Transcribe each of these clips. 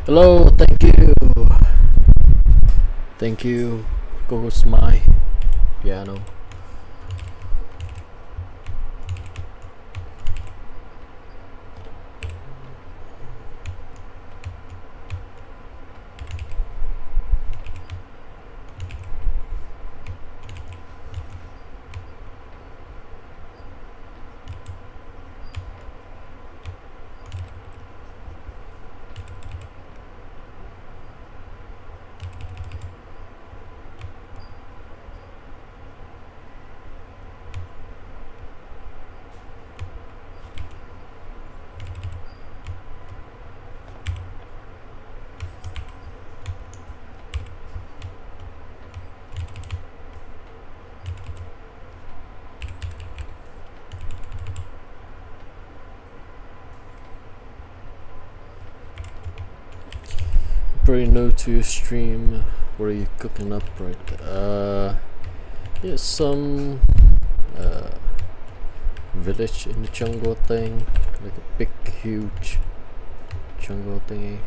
Hello, thank you. Thank you. Goes my piano. Pretty new to your stream. What are you cooking up right? Yeah, some village in the jungle thing, like a big, huge jungle thingy.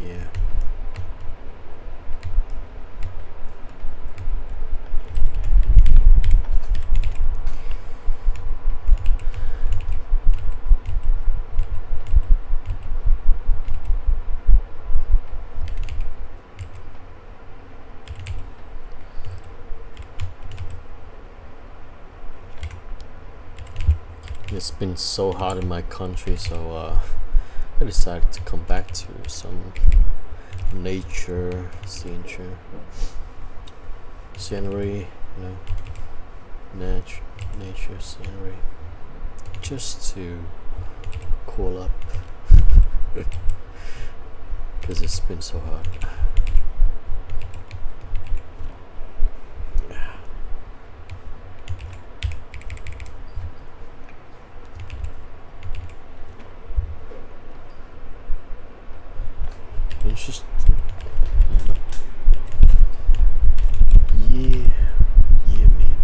Yeah. It's been so hot in my country, so I decided to come back to some nature scenery, you know, nature scenery, just to cool up, because it's been so hot. It's just, yeah, man.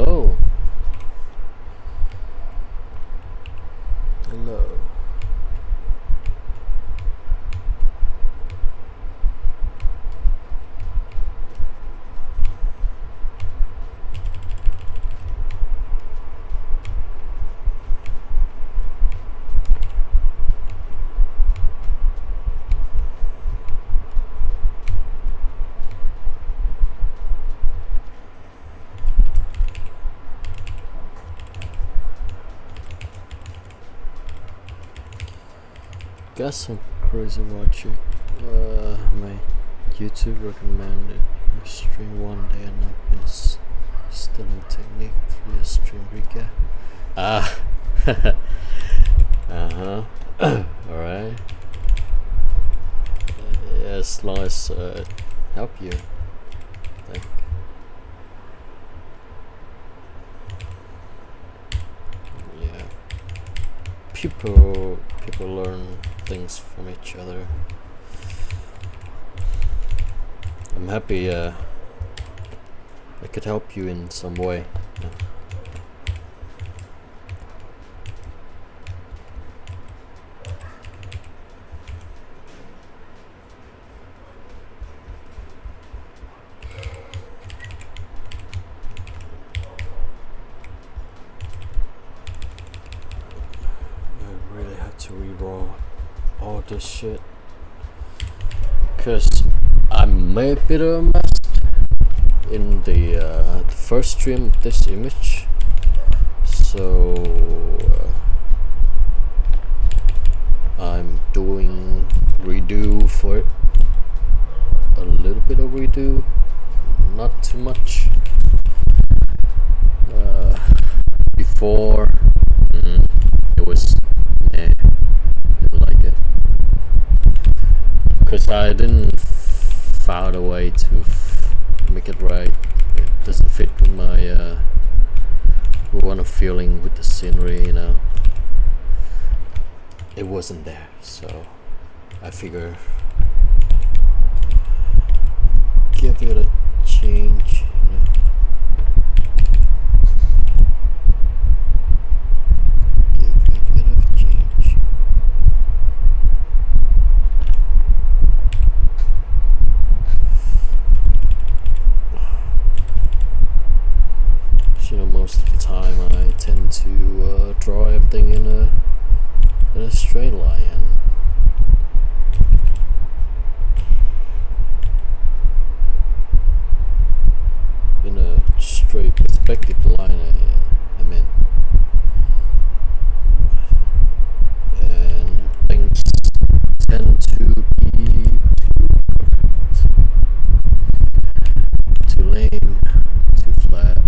Hello. Hello. Got some crazy watching. My YouTube recommended you stream one day and I've been still in technique 3 stream recap. Ah, alright. As long as help you, I think. Yeah. People learn things from each other. I'm happy I could help you in some way. Yeah. I really had to reroll all this shit because I may have been a mess in the first stream of this image, so I'm doing redo for it, a little bit of redo, not too much. Before it was didn't like it because I didn't found a way to make it right. It doesn't fit with my what I'm feeling with the scenery, you know. It wasn't there, so I figure give it a change, you know. Give it a bit of a change. You know, most of the time I tend to draw everything in a straight line. In a straight perspective line, I mean. And things tend to be too lame, too flat.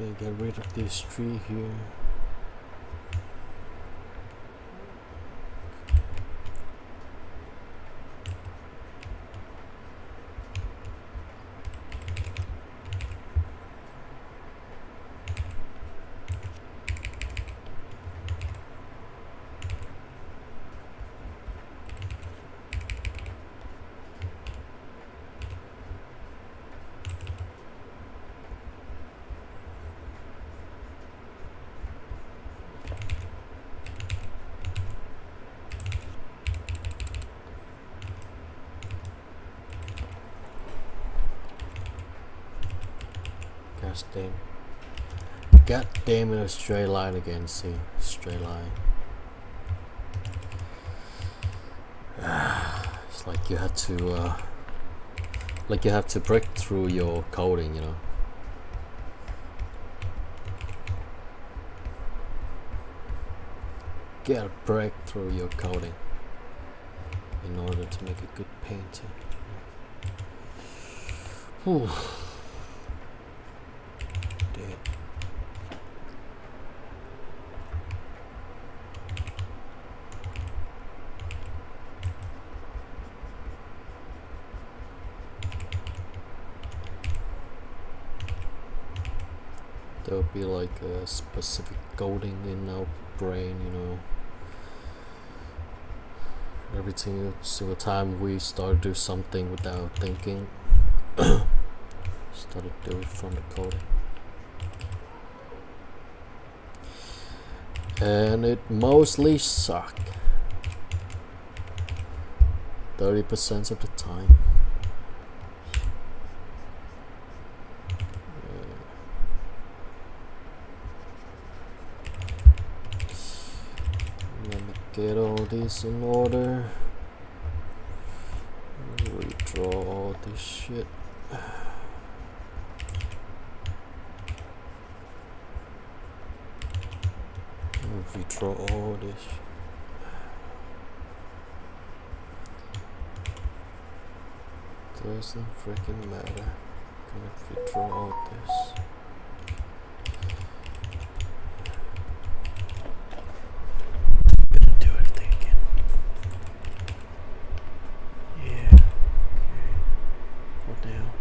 Okay, get rid of this tree here. God damn it, a straight line again, see? Straight line. It's like you have to break through your coding, you know? Gotta break through your coding in order to make a good painting. Whew. Damn. There would be like a specific coding in our brain, you know. Every single time we start to do something without thinking, start to do it from the coding. And it mostly suck 30% of the time. Let me get all this in order. Redraw all this shit. Redraw all this. Doesn't freaking matter. I'm gonna redraw all this. Gonna do everything again. Yeah. Okay. What the hell?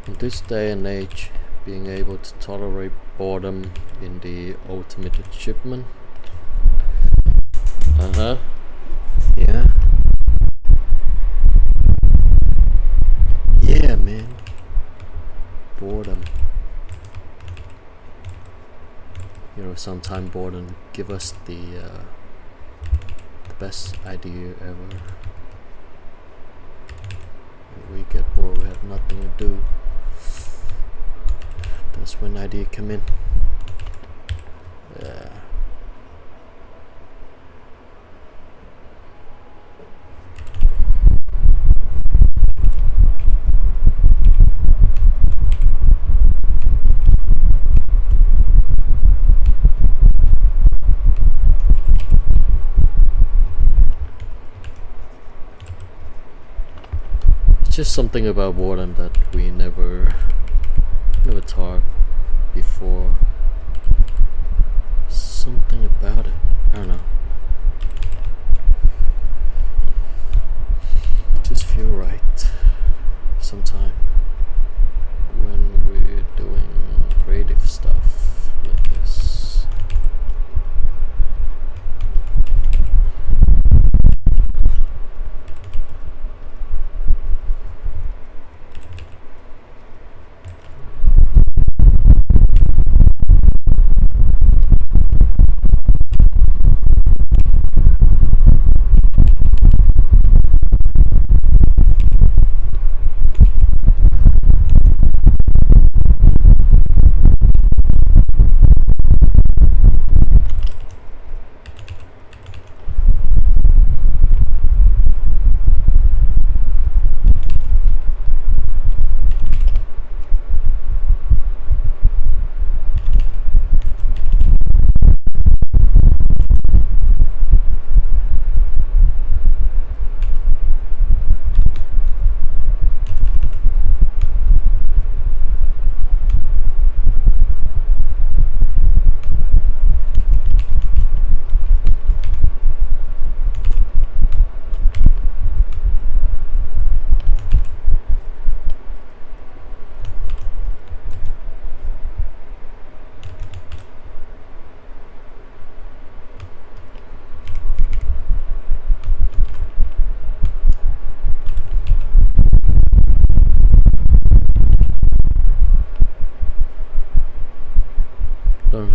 In this day and age, being able to tolerate boredom in the ultimate achievement. Yeah. Yeah, man. Boredom. You know, sometimes boredom give us the best idea ever. When we get bored, we have nothing to do. That's when idea come in. Yeah. It's just something about boredom that we never taught before. Something about it, I don't know. Just feel right sometime when we're doing creative stuff like this.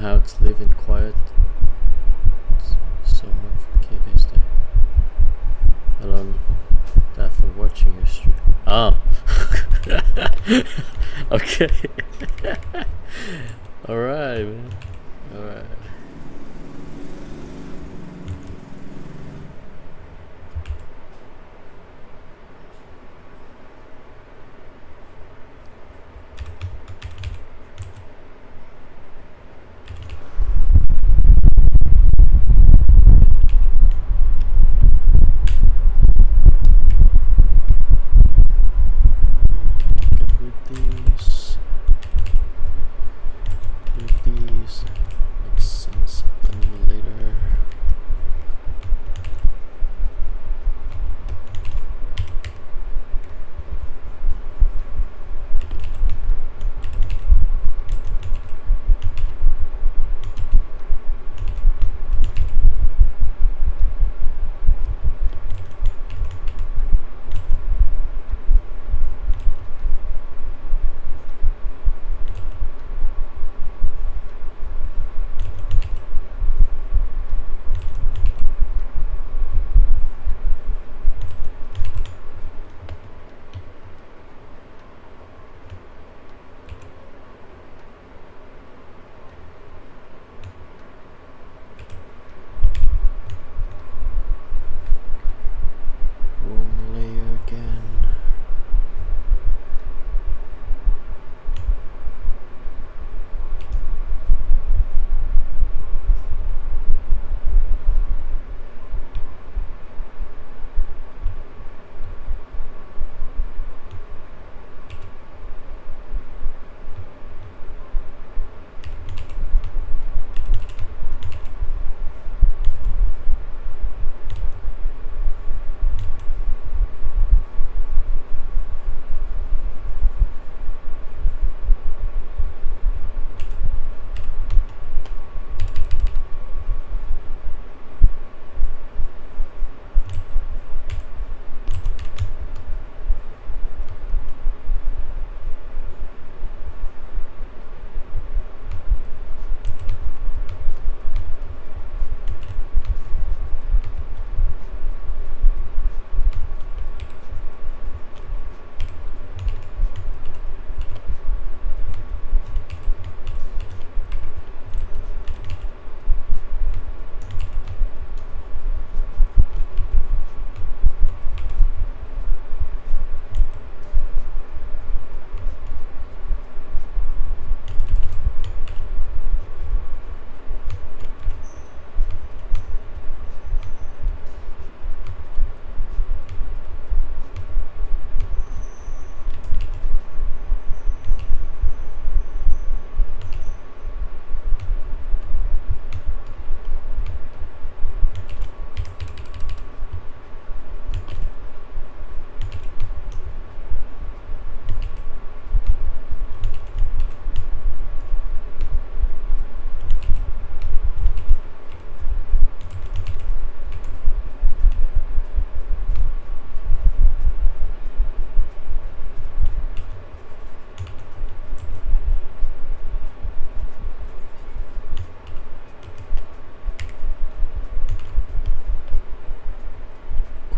how to live in quiet. So much kid is there. Alone. That for watching your stream. Ah. Okay. Alright, man. Alright.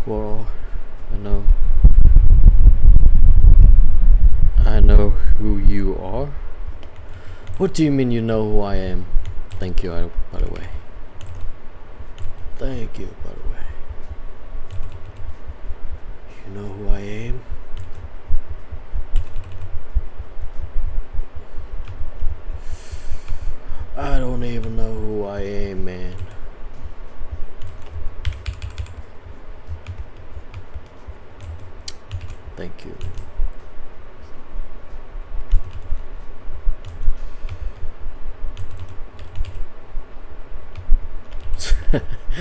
Well, I know who you are. What do you mean you know who I am? Thank you, by the way. Thank you, by the way. You know who I am? I don't even know who I am, man. Thank you.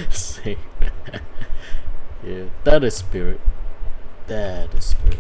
See. Yeah, that is spirit. That is spirit.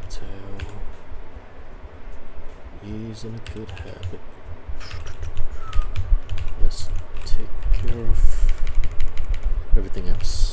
tell. He's in a good habit. Let's take care of everything else.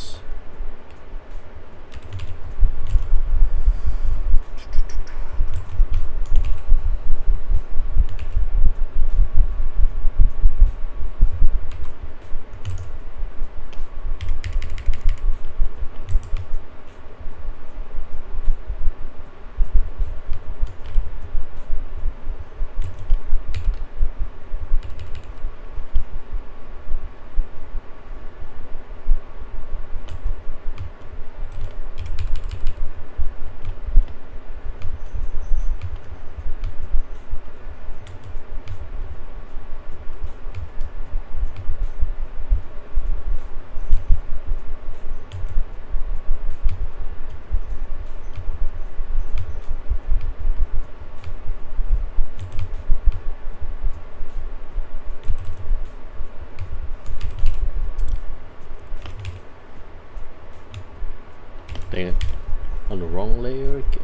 Dang it, on the wrong layer again.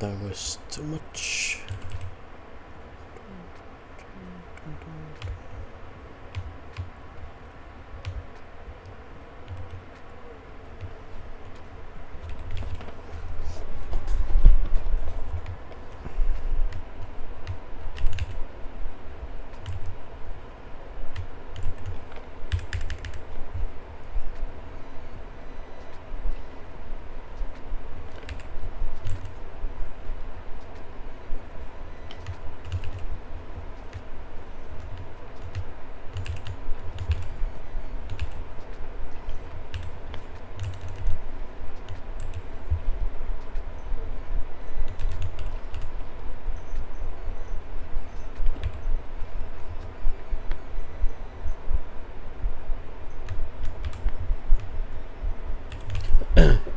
That was too much.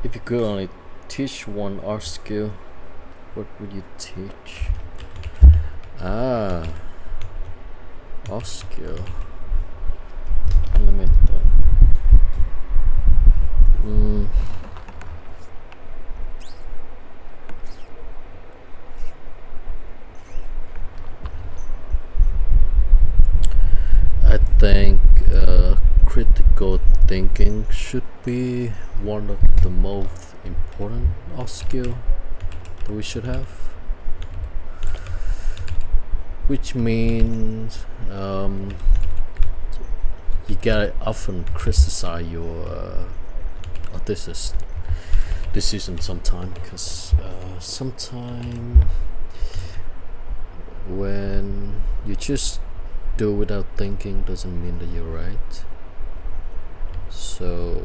If you could only teach one art skill, what would you teach? Art skill. Let me think. I think critical thinking should be one of the most important art skill that we should have, which means you gotta often criticize your artist's decision sometime, because sometime when you just do without thinking doesn't mean that you're right. So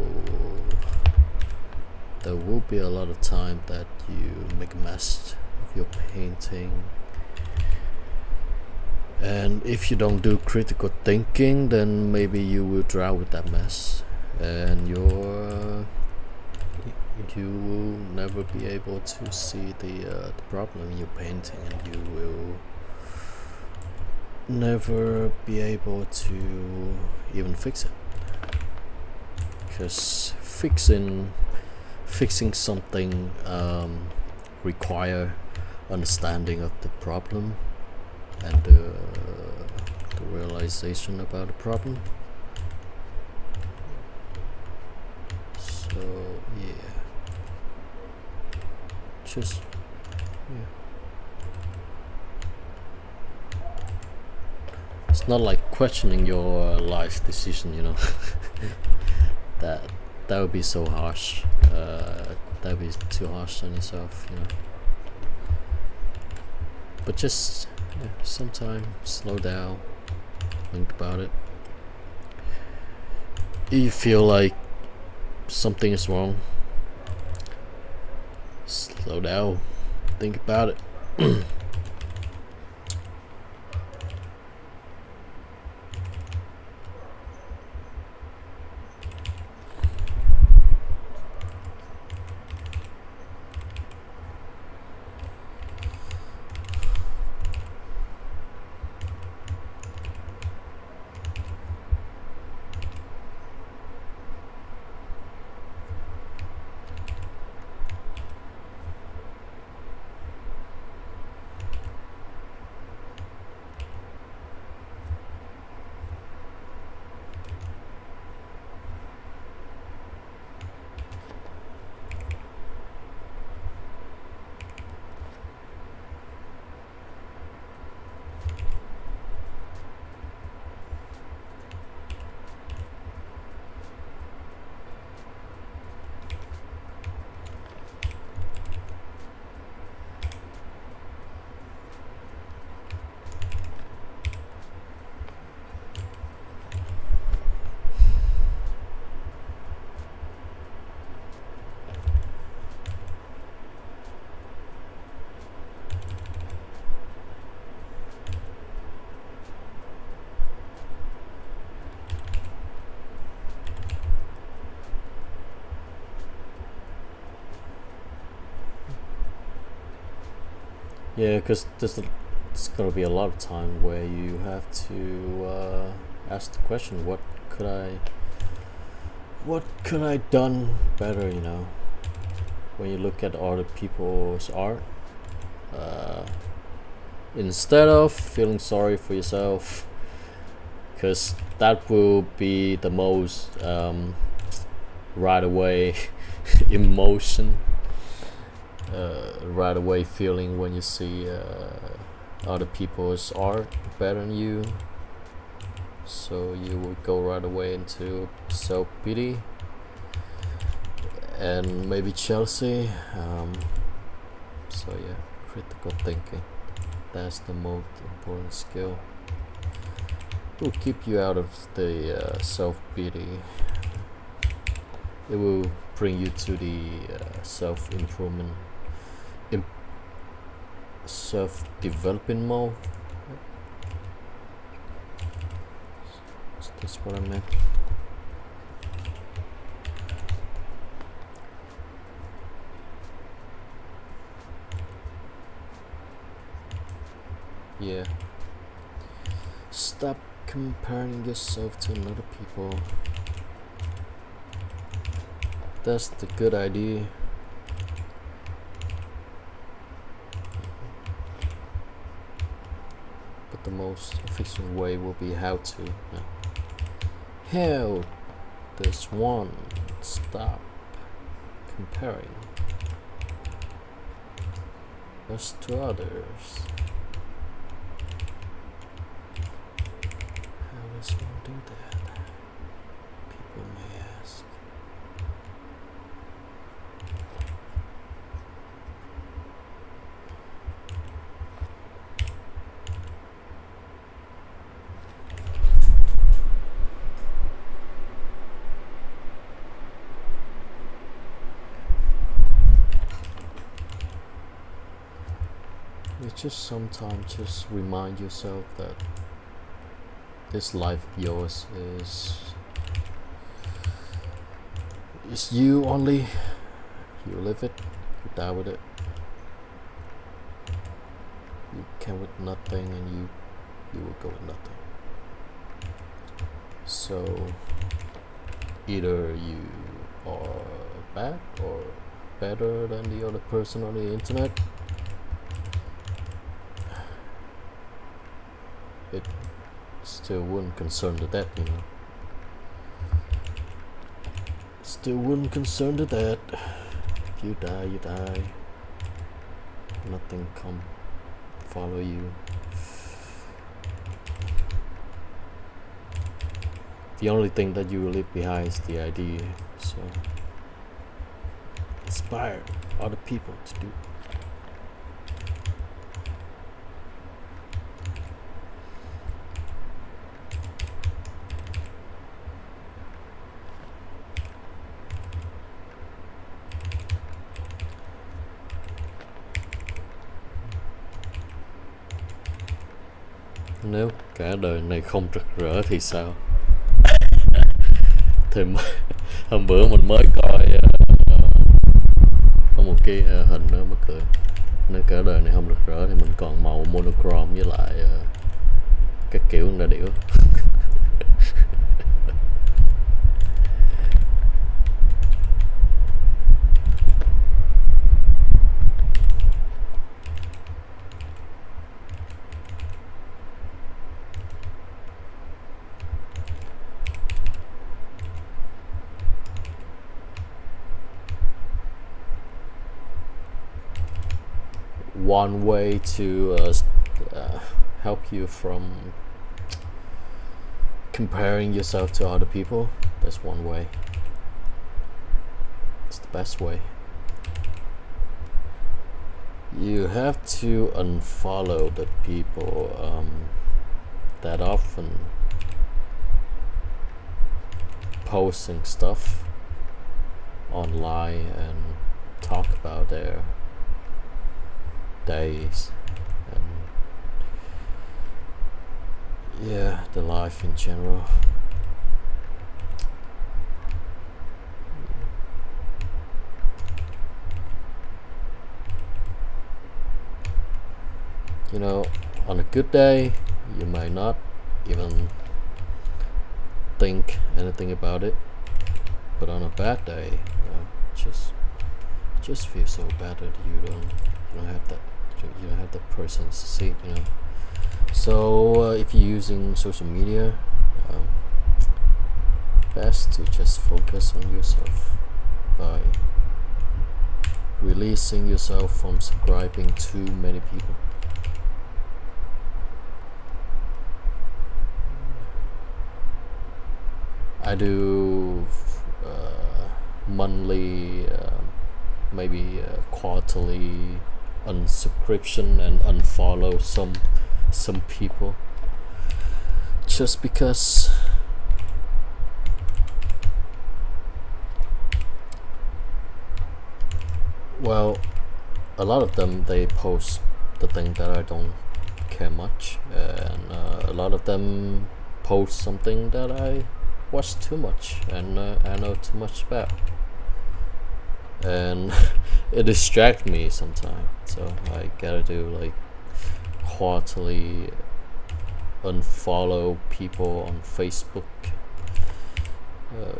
there will be a lot of time that you make a mess of your painting, and if you don't do critical thinking, then maybe you will drown with that mess, and you will never be able to see the problem in your painting, and you will never be able to even fix it, because fixing something require understanding of the problem and the realization about the problem. So yeah, just yeah. It's not like questioning your life decision, you know. that would be so harsh. That would be too harsh on yourself, you know. But just sometime slow down, think about it. If you feel like something is wrong, slow down, think about it. Yeah, because there's gonna be a lot of time where you have to ask the question, what could I done better, you know? When you look at other people's art, instead of feeling sorry for yourself, because that will be the most right away emotion, right away feeling when you see other people's art better than you. So you will go right away into self-pity and maybe jealousy. So yeah, critical thinking, that's the most important skill. It will keep you out of the self-pity. It will bring you to the self-improvement, self-developing mode. That's what I meant. Yeah. Stop comparing yourself to another people. That's the good idea. But the most efficient way will be how to. How does one stop comparing us to others? How does one do that? People may ask. It's just sometimes just remind yourself that this life of yours is you only. You live it, you die with it. You came with nothing and you will go with nothing. So either you are bad or better than the other person on the internet. It still wouldn't concern the dead, you know. Still wouldn't concern the dead. If you die, you die. Nothing come follow you. The only thing that you will leave behind is the idea. So inspire other people to do. Nếu cả đời này không rực rỡ thì sao? Thì hôm bữa mình mới coi có một cái hình đó mắc cười. Nếu cả đời này không rực rỡ thì mình còn màu monochrome với lại các kiểu đa điểu. One way to help you from comparing yourself to other people, that's one way. It's the best way. You have to unfollow the people that often posting stuff online and talk about their days and yeah, the life in general. You know, on a good day you may not even think anything about it, but on a bad day just feel so bad that you don't have that you don't have the person to see it, you know. So if you're using social media, best to just focus on yourself by releasing yourself from subscribing to many people. I do monthly, maybe quarterly unsubscription and unfollow some people, just because well, a lot of them, they post the thing that I don't care much, and a lot of them post something that I watch too much and I know too much about, and it distracts me sometimes. So I gotta do like quarterly unfollow people on Facebook,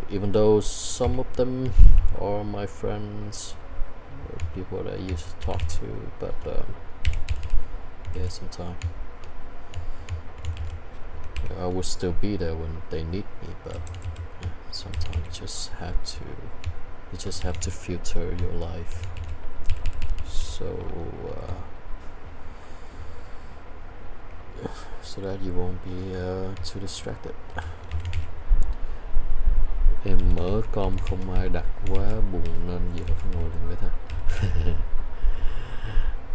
even though some of them are my friends or people that I used to talk to, but yeah, sometimes I will still be there when they need me, but sometimes you just have to filter your life, so that you won't be too distracted. Em mở com không ai đặt quá buồn nên giờ phải ngồi liền vẽ thôi.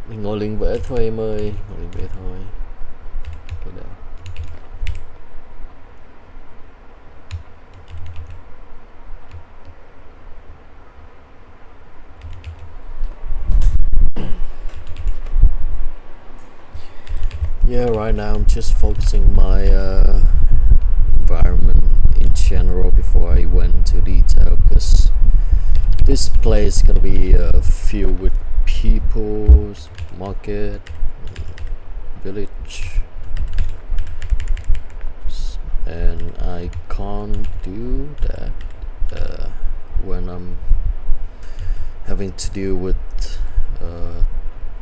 Ngồi liền vẽ thôi em ơi, ngồi liền vẽ thôi. Cái đó. Yeah, right now I'm just focusing my environment in general before I went into detail, because this place is gonna be filled with people, market, village, and I can't do that when I'm having to deal with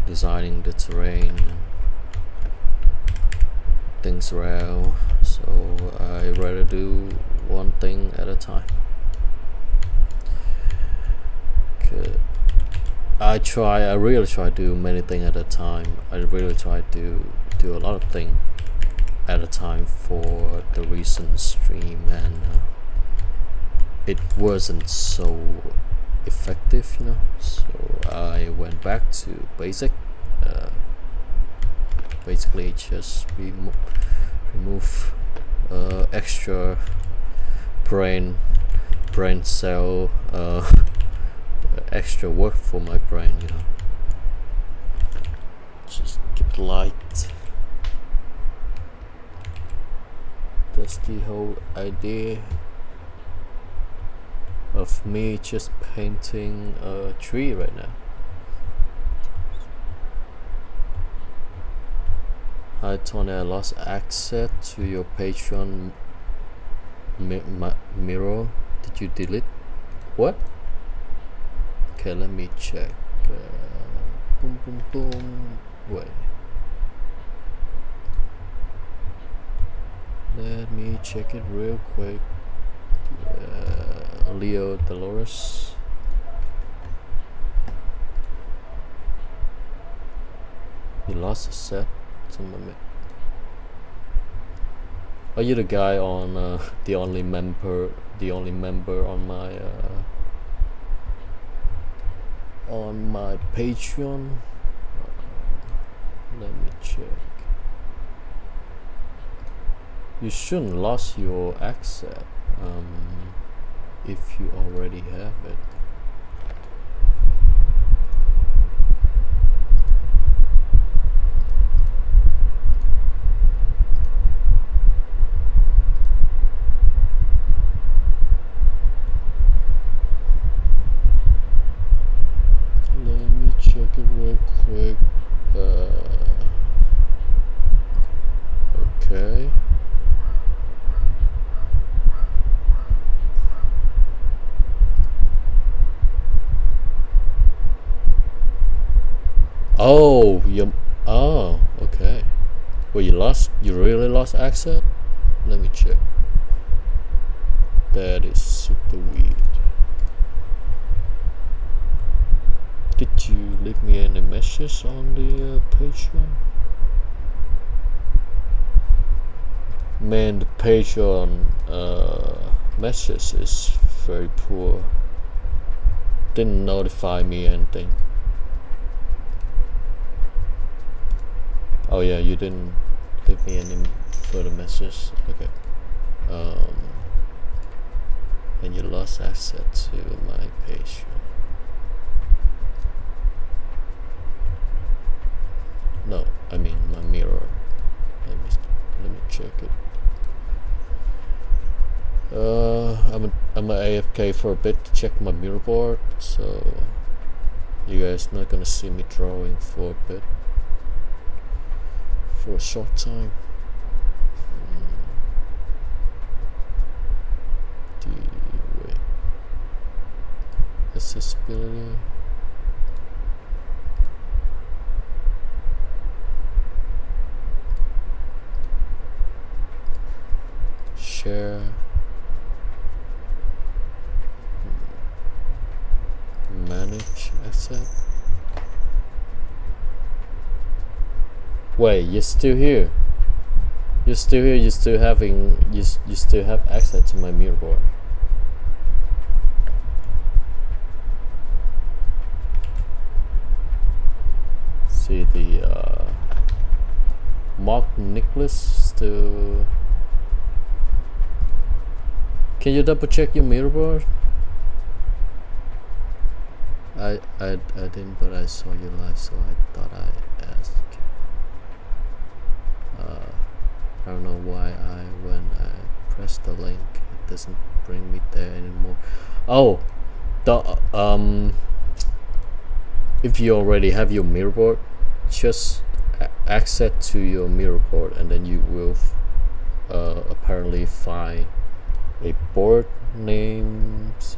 designing the terrain and things around, so I rather do one thing at a time. I really try to do many things at a time. I really try to do a lot of things at a time for the recent stream, and it wasn't so effective, you know, so I went back to basic. Basically just remove extra brain cell, extra work for my brain, you know. Just keep it light. That's the whole idea of me just painting a tree right now. Hi Tony, I lost access to your Patreon mirror. Did you delete? What? Okay, let me check. Boom, boom, boom. Wait. Let me check it real quick. Leo Dolores. You lost a set? Are you the guy on the only member on my Patreon? Let me check. You shouldn't lose your access if you already have it. Check it real quick. Okay. Oh, oh, okay. Well, you really lost access? Let me check. That is super weird. Did you leave me any message on the Patreon? Man, the Patreon message is very poor. Didn't notify me anything. Oh yeah, you didn't leave me any further message. Okay. And you lost access to my Patreon. No, I mean my mirror. Let me check it. I'm a AFK for a bit to check my mirror board, so you guys not gonna see me drawing for a bit, for a short time. Wait. Accessibility. Share. Manage asset. Wait, you're still here? You're still here? You still have access to my mirror board? See the Mark Nicholas still. Can you double check your mirror board? I didn't, but I saw you live, so I thought I'd ask. I don't know why when I press the link, it doesn't bring me there anymore. Oh, if you already have your mirror board, just access to your mirror board, and then you will apparently find a board names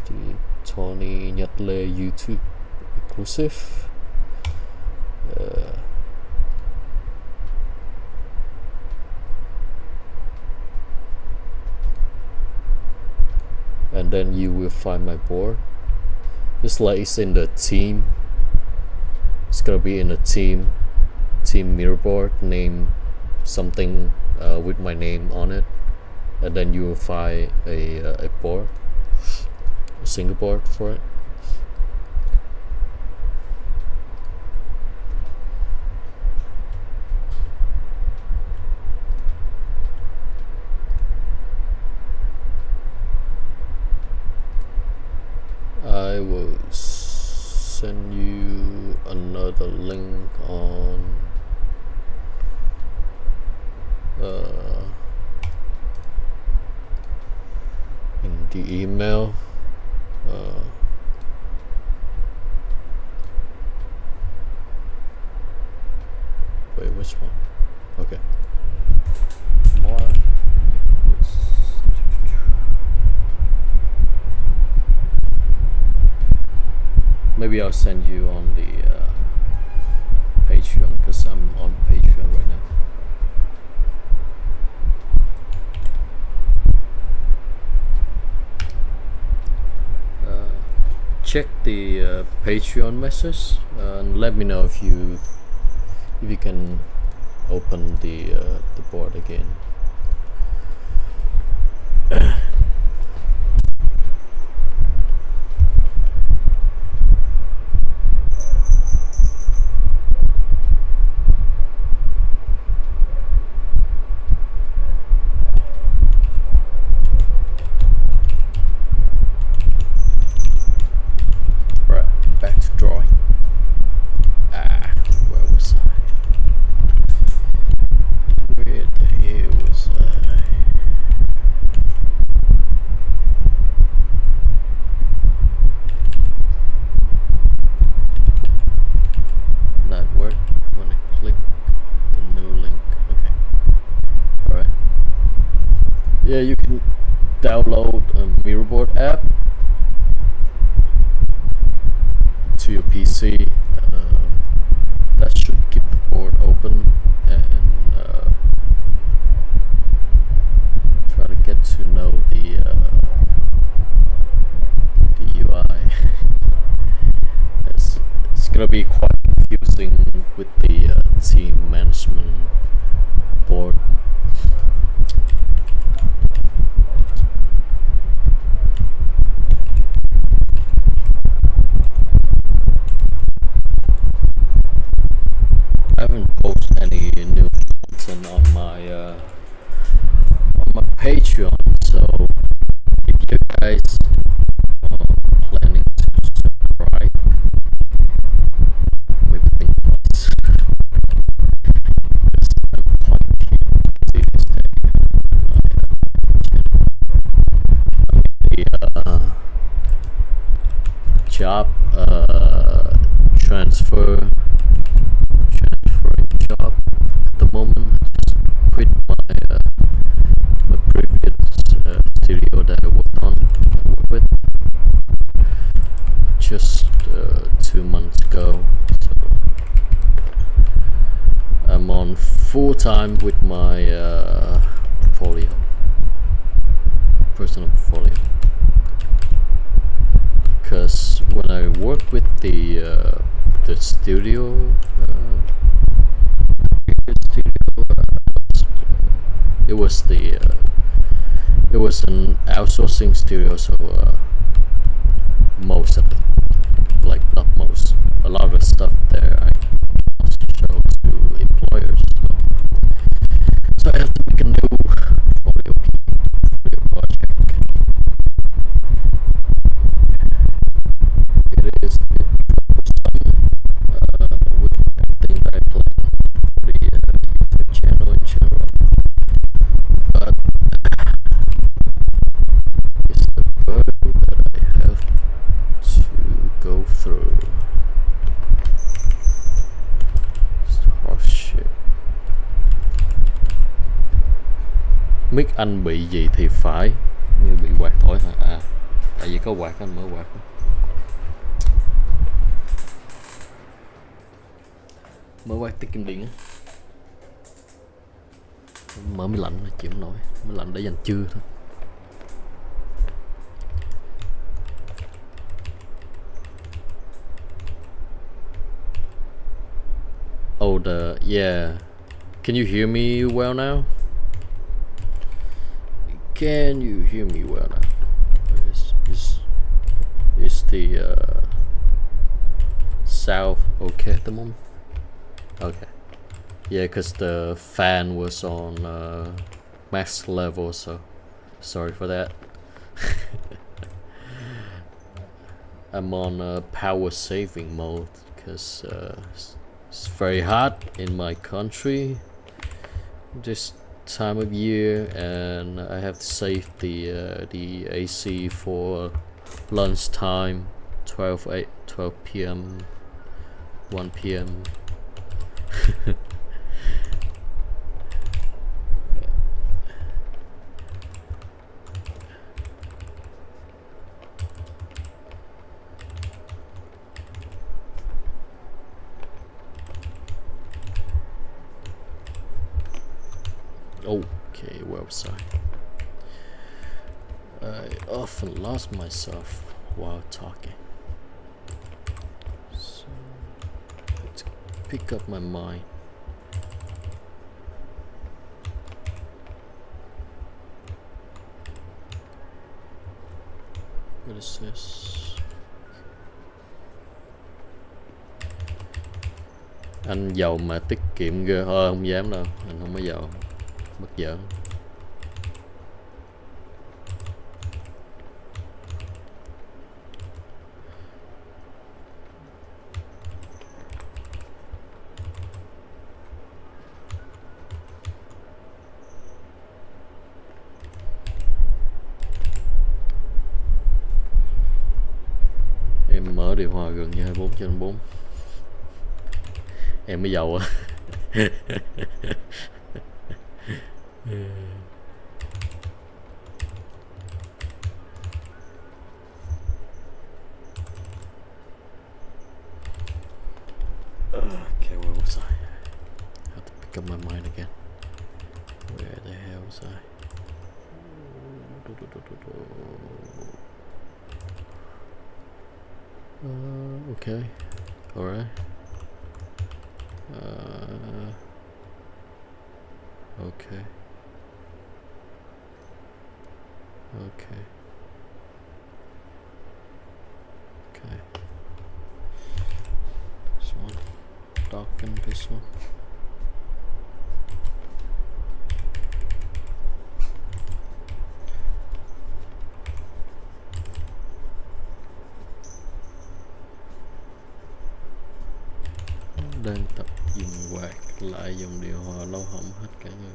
the Tony Nhatle YouTube exclusive. And then you will find my board. Just like it's in the team. It's gonna be in a team mirror board, name something with my name on it, and then you will find a board, a single board for it. I will send you another link on in the email. Wait, which one? Okay. More. Maybe I'll send you on the Patreon, because I'm on Patreon right now. Check the Patreon message and let me know if you can open the board again. Yeah, you can download a Mirrorboard app to your PC. That should keep the board open and try to get to know the UI. It's gonna be quite confusing with the team management board. I haven't posted any new content on my Patreon, so if you guys are planning to subscribe, maybe think twice. Because I'm quite keen to stay the job transferring job at the moment. I just quit my previous studio that I worked with just 2 months ago. So I'm on full time with my portfolio, personal portfolio. Because when I worked with the studio, it was an outsourcing studio, so most of it, like not most, a lot of the stuff there I also show to employers. So I have to make a new portfolio project. It is troublesome with everything that I plan for the YouTube channel in general, but it's the burden that I have to go through. It's hard shit. Mic anh bị gì thì phải, như bị quạt thổi hả? À, tại vì có quạt anh mở quạt. Mở quạt tiết kiệm điện á. Mở máy lạnh chịu không nổi, máy lạnh để dành trưa thôi. Oh, yeah. Can you hear me well now? Can you hear me well now? Is the sound okay at the moment? Okay. Yeah, because the fan was on max level, so sorry for that. I'm on power saving mode because it's very hot in my country this time of year, and I have to save the AC for lunchtime, 12 p.m, 1 p.m. Okay, website. I often lost myself while talking, so let's pick up my mind. What is this? Anh giàu mà tiết kiệm ghê. Không dám đâu, anh không có giàu, mất giỡn. Em mở điều hòa gần như 24/24. Em mới giàu á. make up my mind again. Where the hell was I? Okay. Alright. Okay. Okay. Okay. This one. Darken this one. Đang tập dùng quạt lại dùng điều hòa lâu hỏng hết cả người.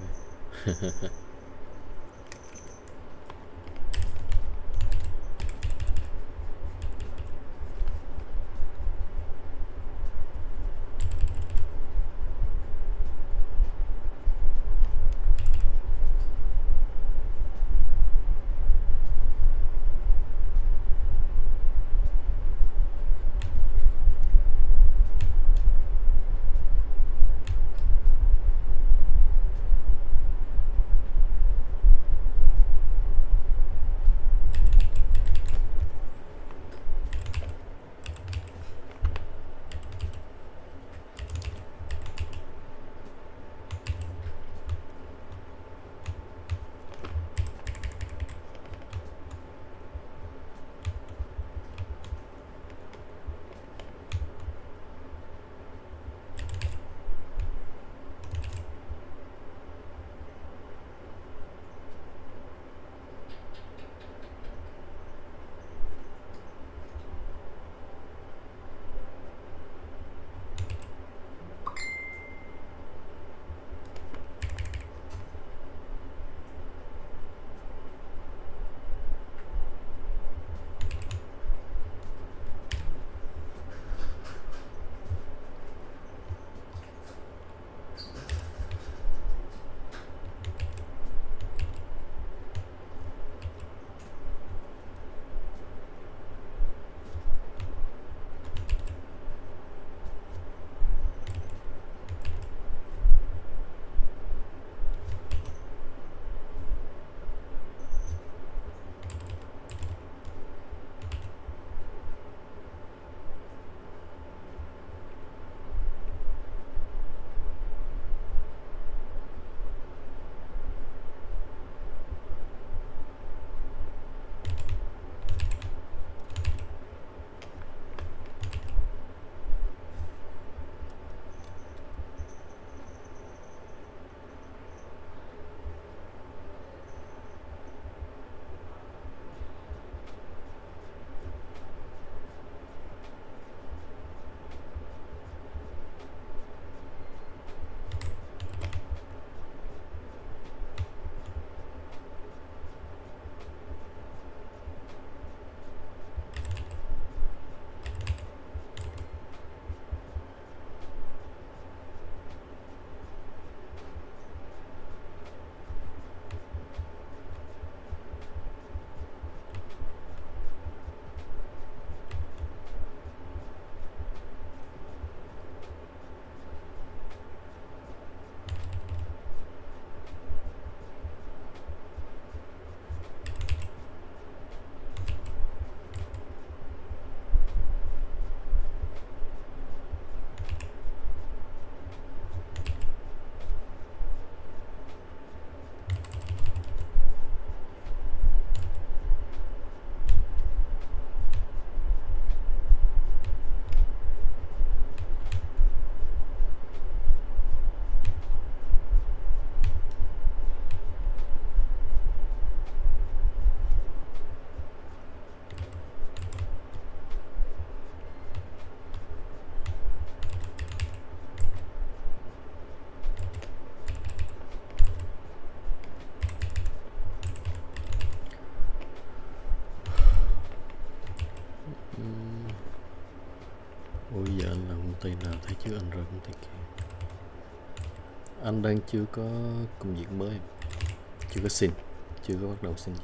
Ủa giờ anh làm công ty nào thấy chứ anh rời công ty kia. Anh đang chưa có công việc mới, chưa có xin, chưa có bắt đầu xin.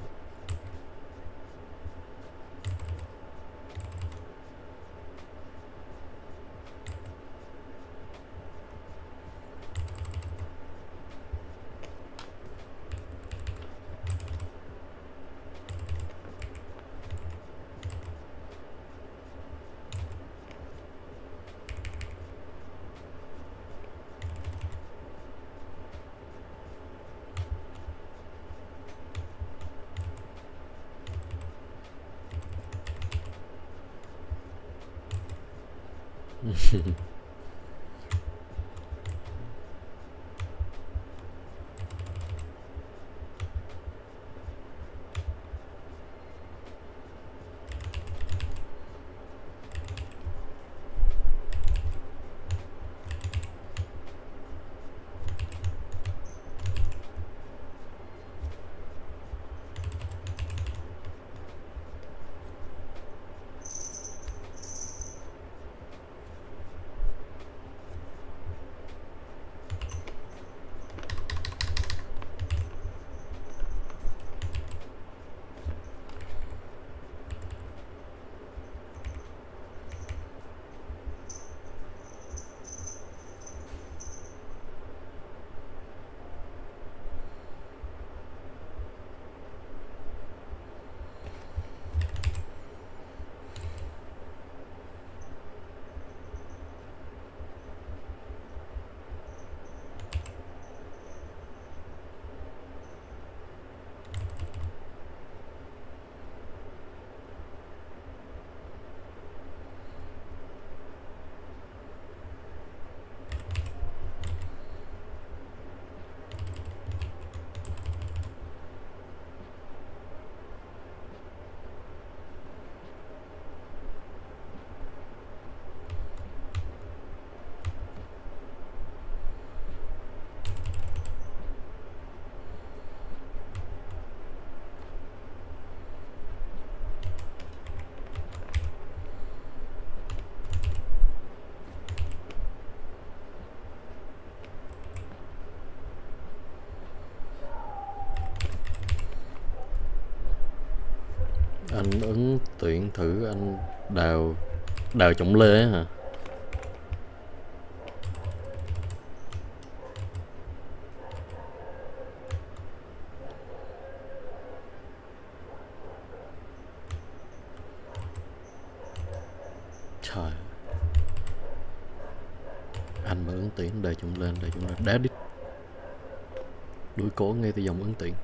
Anh ứng tuyển thử anh Đào Trọng Lê á hả? Trời, anh mà ứng tuyển Đào Trọng Lê đá đít đuổi cổ ngay từ dòng ứng tuyển.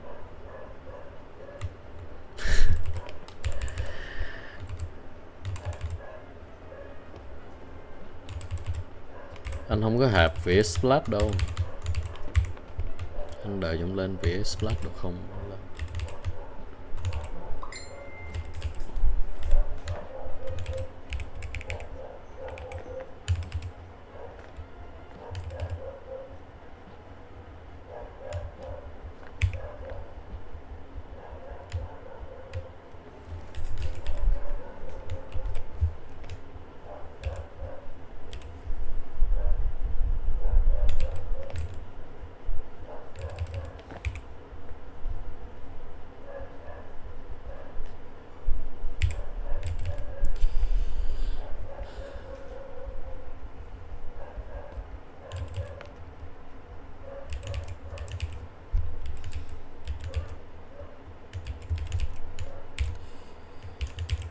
Anh không có hạp vỉa Splash đâu. Anh đợi dòng lên vỉa Splash được không?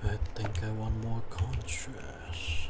I think I want more contrast.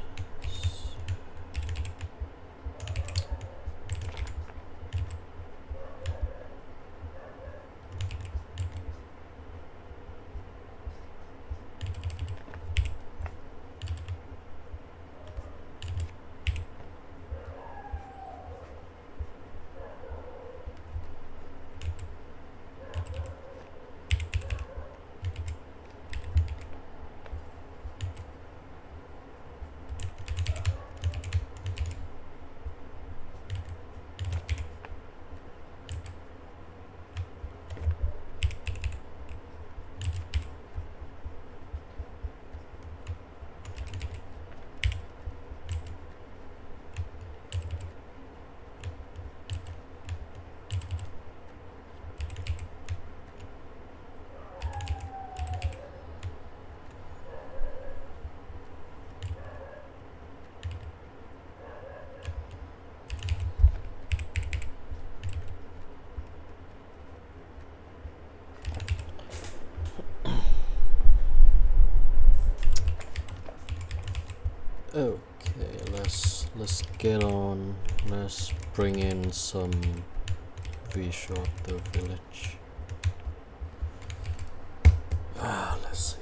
Okay, let's get on. Let's bring in some visual of the village. Let's see.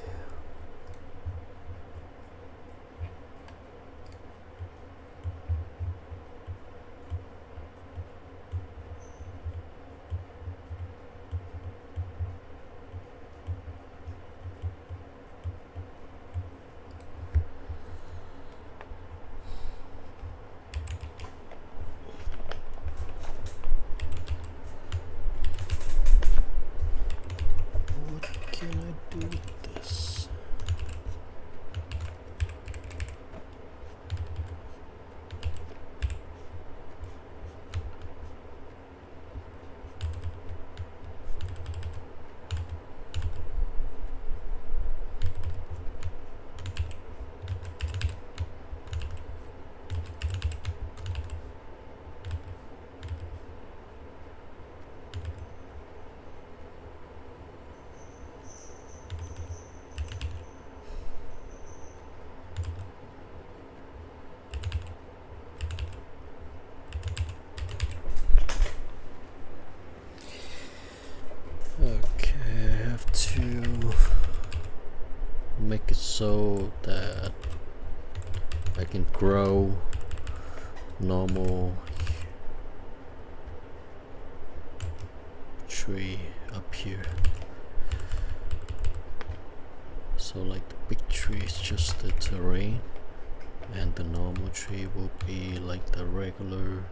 do with this? Okay, I have to make it so that I can grow normal tree up here. So like the big tree is just the terrain, and the normal tree will be like the regular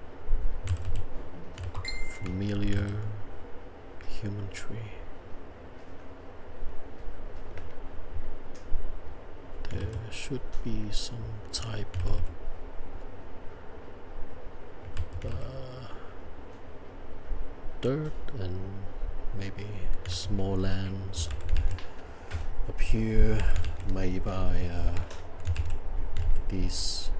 familiar human tree. There should be some type of dirt and maybe small lands up here made by these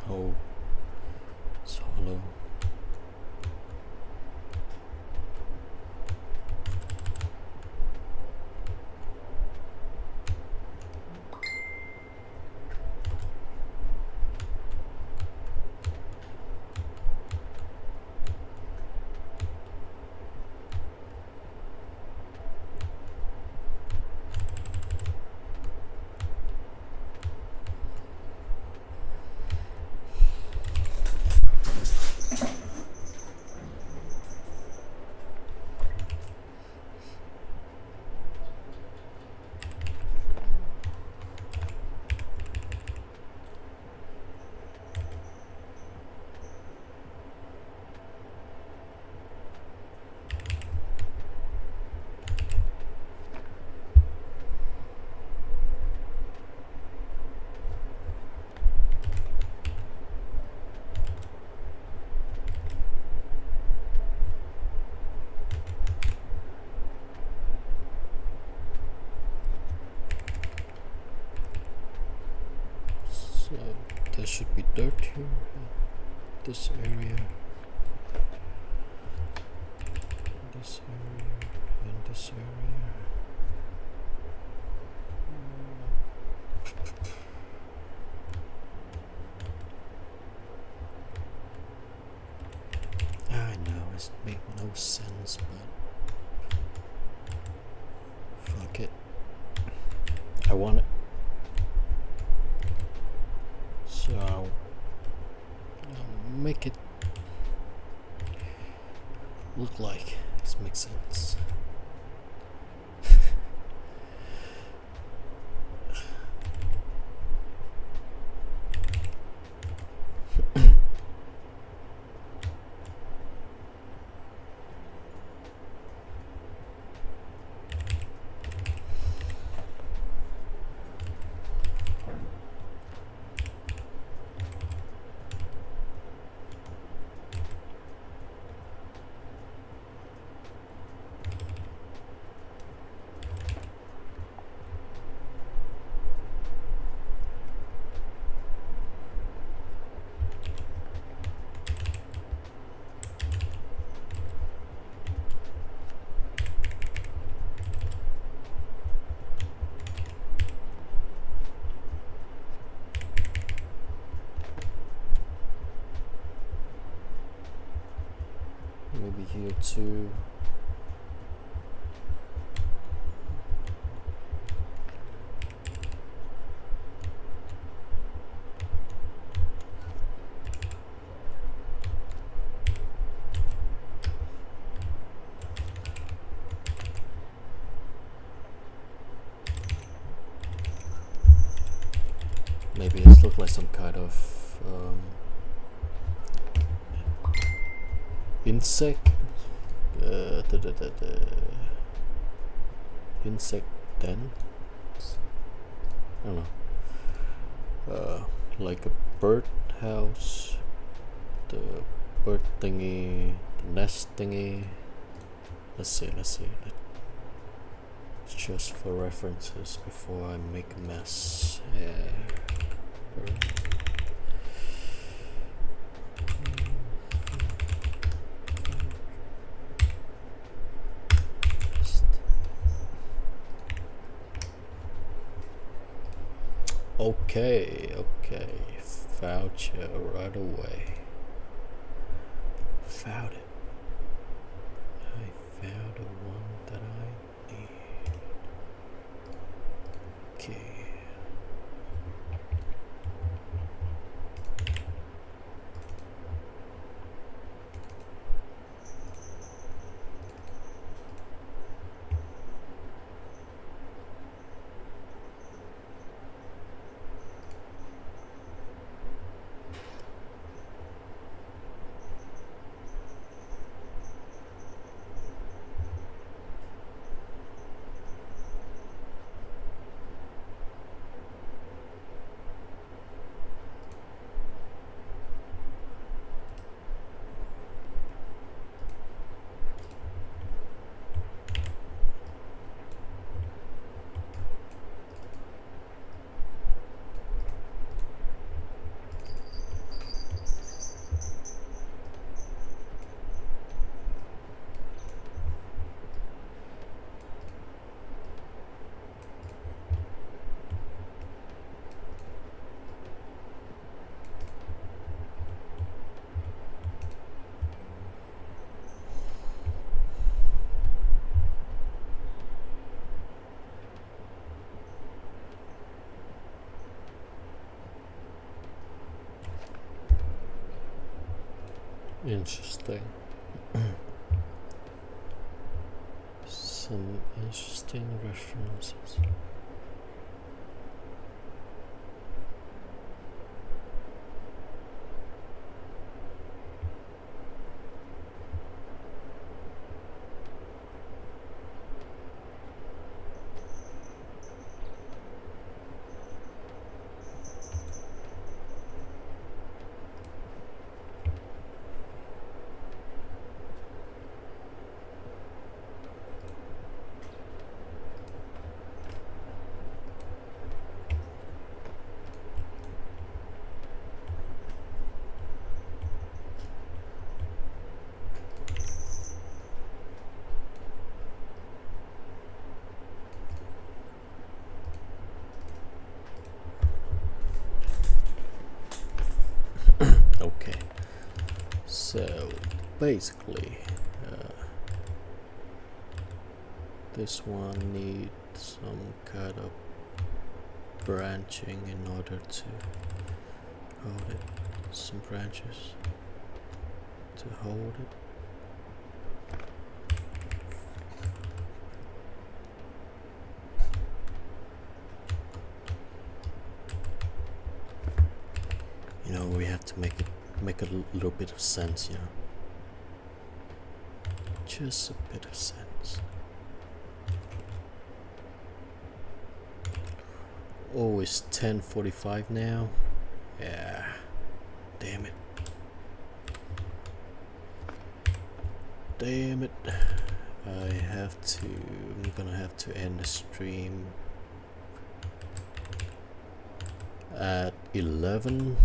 whole hollow. So there should be dirt here in this area, this area, and this area. I know it makes no sense, but fuck it. I want it. So I'll make it look like this makes sense. Maybe here too. Maybe it looks like some kind of insect. Insect den. I don't know. Like a bird house, the bird thingy, the nest thingy. Let's see. It's just for references before I make a mess. Okay, voucher right away. Found it. I found the one that I need. Okay. Interesting. Some interesting references. Okay, so basically this one needs some kind of branching in order to hold it, some branches to hold it. You know, we have to make a little bit of sense, you know. Just a bit of sense. Oh, it's 10:45 now. Yeah. Damn it. I'm gonna have to end the stream at 11.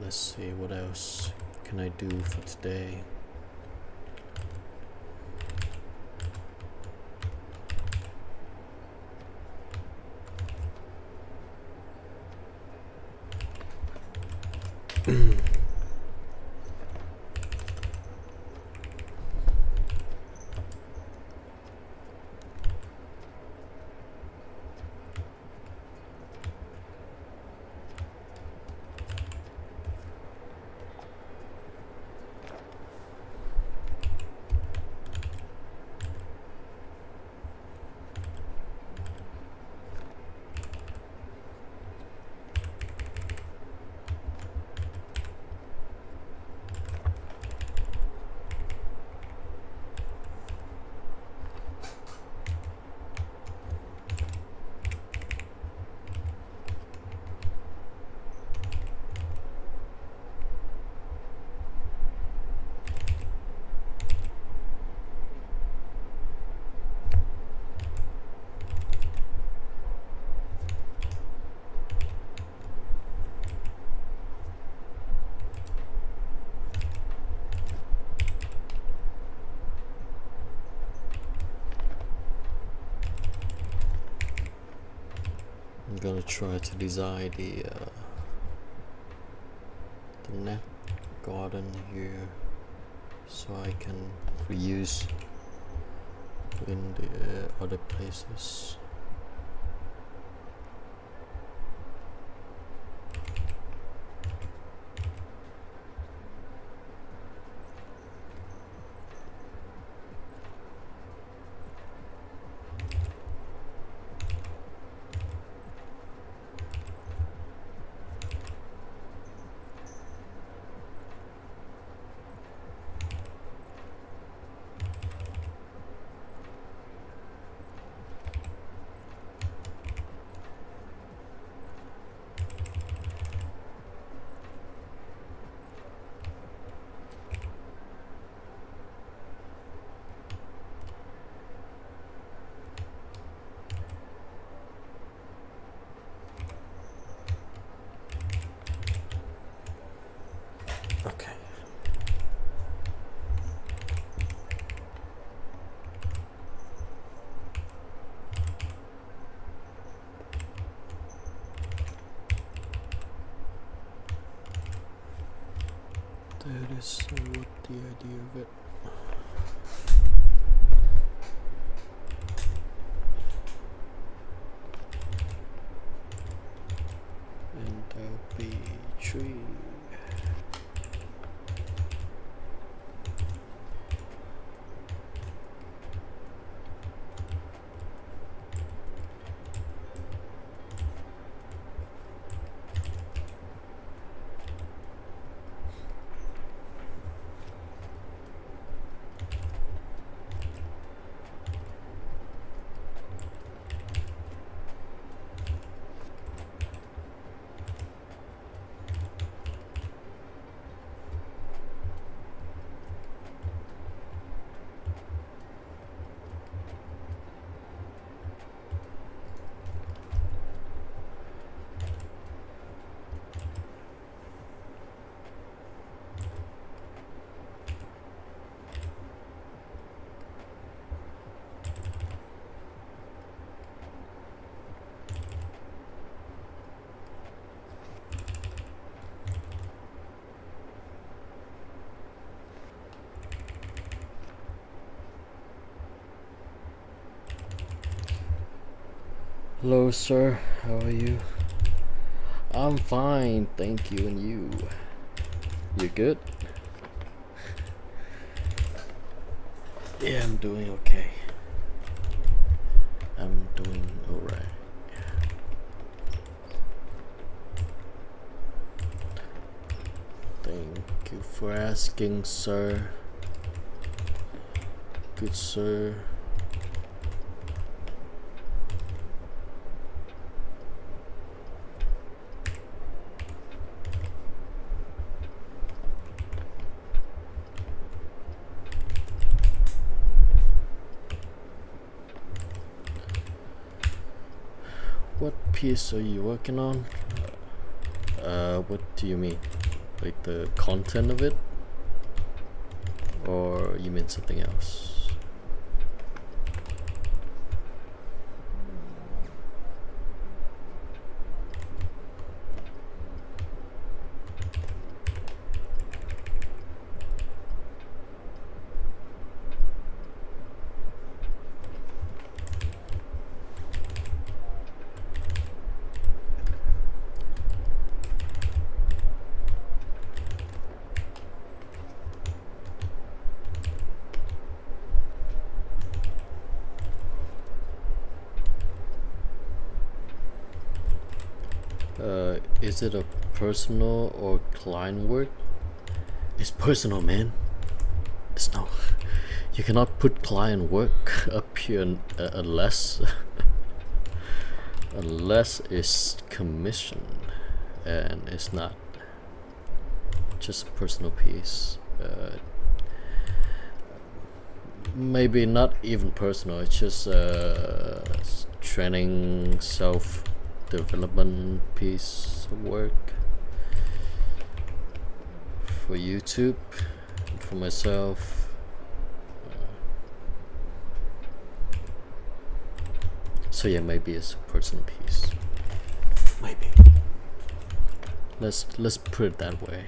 Let's see, what else can I do for today? I'm gonna try to design the net garden here so I can reuse in the other places. Okay. That is what the idea of it. And that'll be 3. Hello, sir. How are you? I'm fine, thank you. And you? You good? Yeah, I'm doing okay. I'm doing alright. Thank you for asking, sir. Good sir. What piece are you working on? What do you mean? Like the content of it? Or you mean something else? Is it a personal or client work? It's personal, man. It's no. You cannot put client work up here unless it's commission, and it's not just a personal piece. Maybe not even personal. It's just training self-development piece of work for YouTube, for myself. So yeah, maybe it's a personal piece. maybe. Let's put it that way.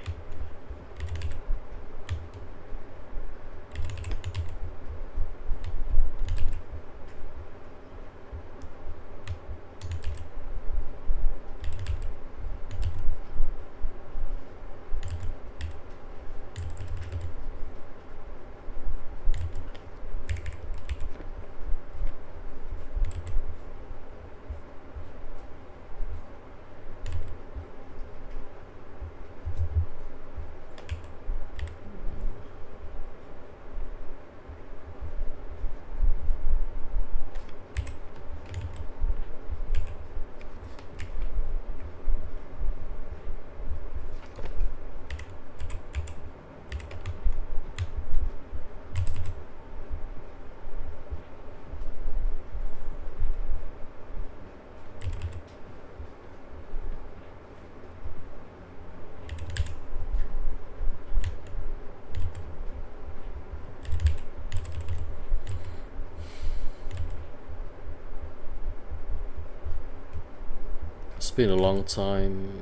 It's been a long time.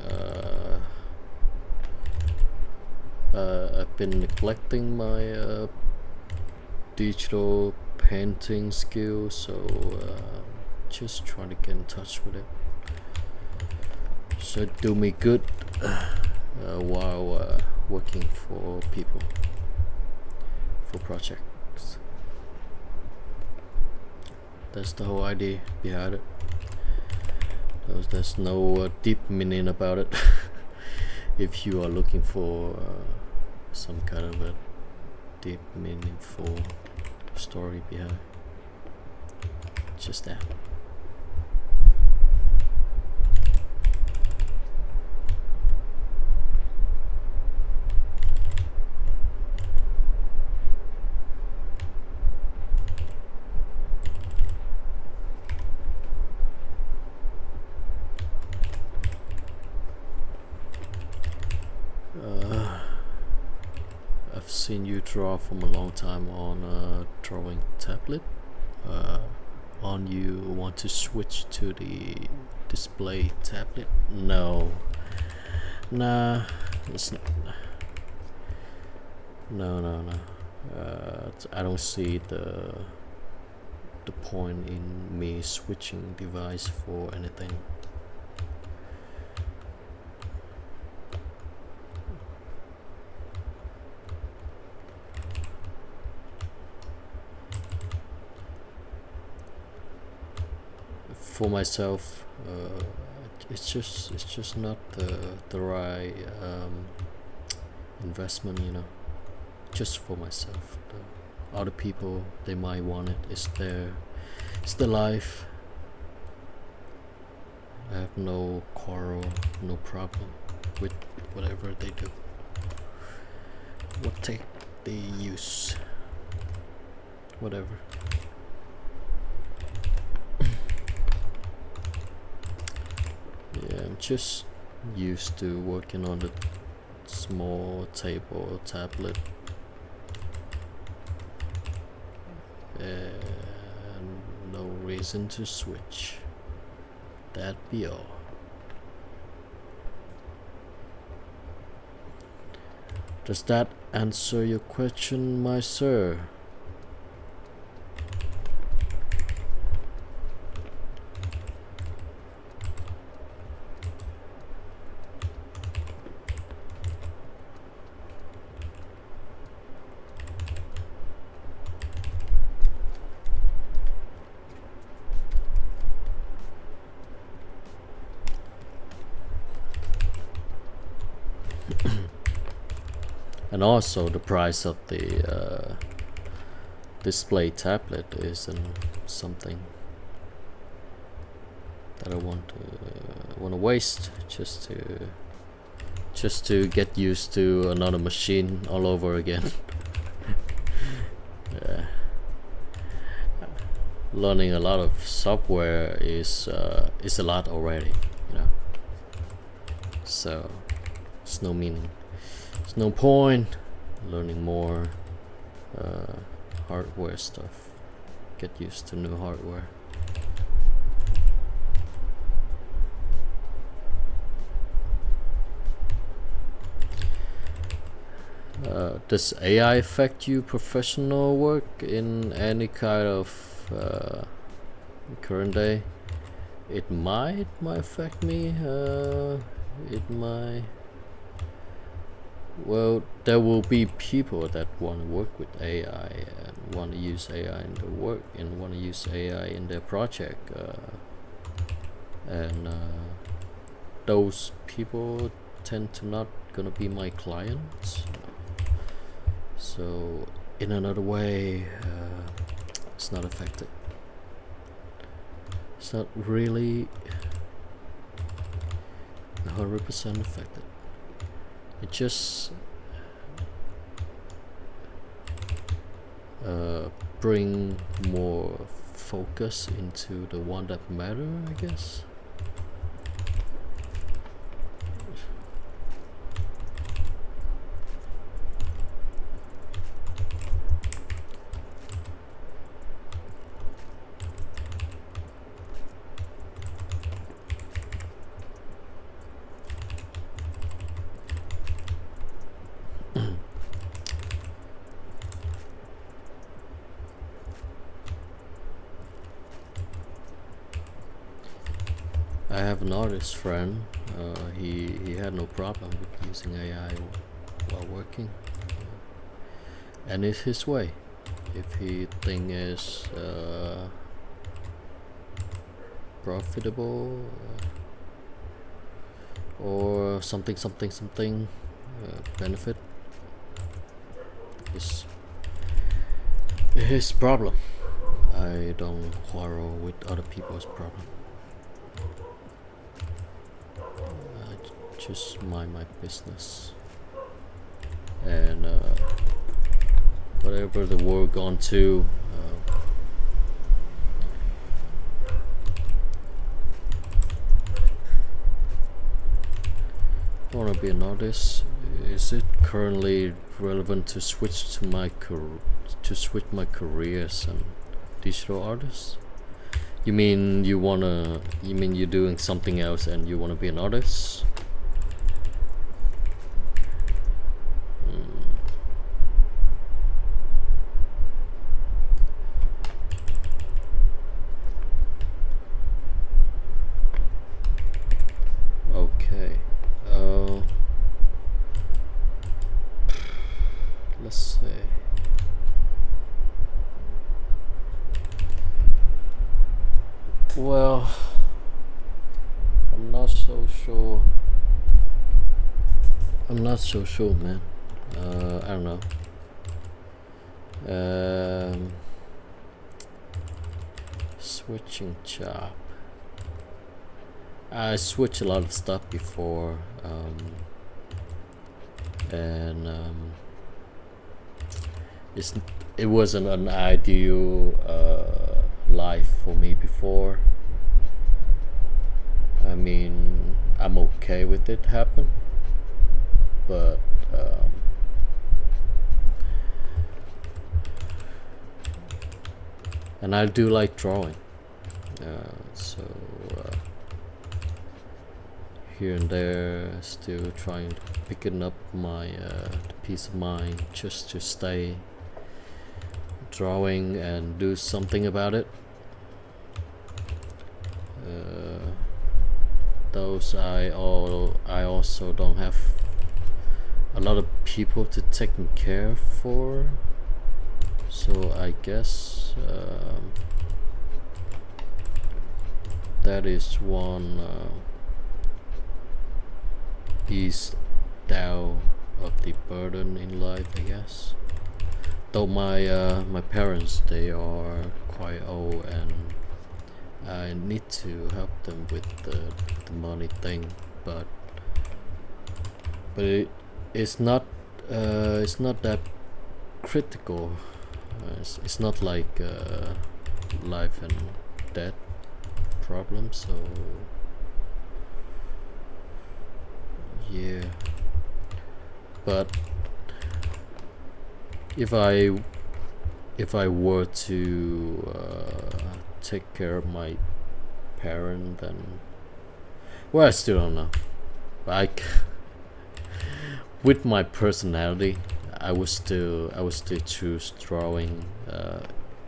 I've been neglecting my digital painting skills, so just trying to get in touch with it. So it do me good while working for people, for projects. That's the whole idea behind it. There's no deep meaning about it. If you are looking for some kind of a deep meaningful story behind, just that. I've seen you draw from a long time on a drawing tablet. On you want to switch to the display tablet? No. Nah, it's not. No. I don't see the point in me switching device for anything. For myself, it's just not the right investment, you know. Just for myself. The other people, they might want it. It's their life. I have no quarrel, no problem with whatever they do. What tech they use, whatever. Yeah, I'm just used to working on the small table or tablet, and no reason to switch. That be all. Does that answer your question, my sir? And also the price of the display tablet isn't something that I want to waste just to get used to another machine all over again. Yeah. Learning a lot of software is a lot already, you know. So it's no meaning. There's no point learning more hardware stuff. Get used to new hardware. Does AI affect you professional work in any kind of current day? It might affect me. It might. Well, there will be people that want to work with AI and want to use AI in their work and want to use AI in their project, and those people tend to not gonna be my clients. So in another way, it's not affected. It's not really 100% affected. It just bring more focus into the one that matter, I guess. I have an artist friend. He had no problem with using AI while working, and it's his way. If he think is profitable or something benefit, is his problem. I don't quarrel with other people's problem. Just mind my business, and whatever the world gone to, I wanna be an artist. Is it currently relevant to switch my career as an digital artist? You mean you're doing something else and you wanna be an artist? Okay. Let's see. Well, I'm not so sure. Man. I don't know. Switching job. I switched a lot of stuff before, and it wasn't an ideal life for me before. I mean, I'm okay with it happen, but and I do like drawing, so here and there, still trying to picking up my peace of mind just to stay drawing and do something about it. Those I also don't have a lot of people to take care for, so I guess that is one ease down of the burden in life, I guess. Though my parents, they are quite old and I need to help them with the money thing, but it's not that critical. It's not like life and death problem, so yeah. But if I were to take care of my parent, then, well, I still don't know. Like, with my personality, I would still choose drawing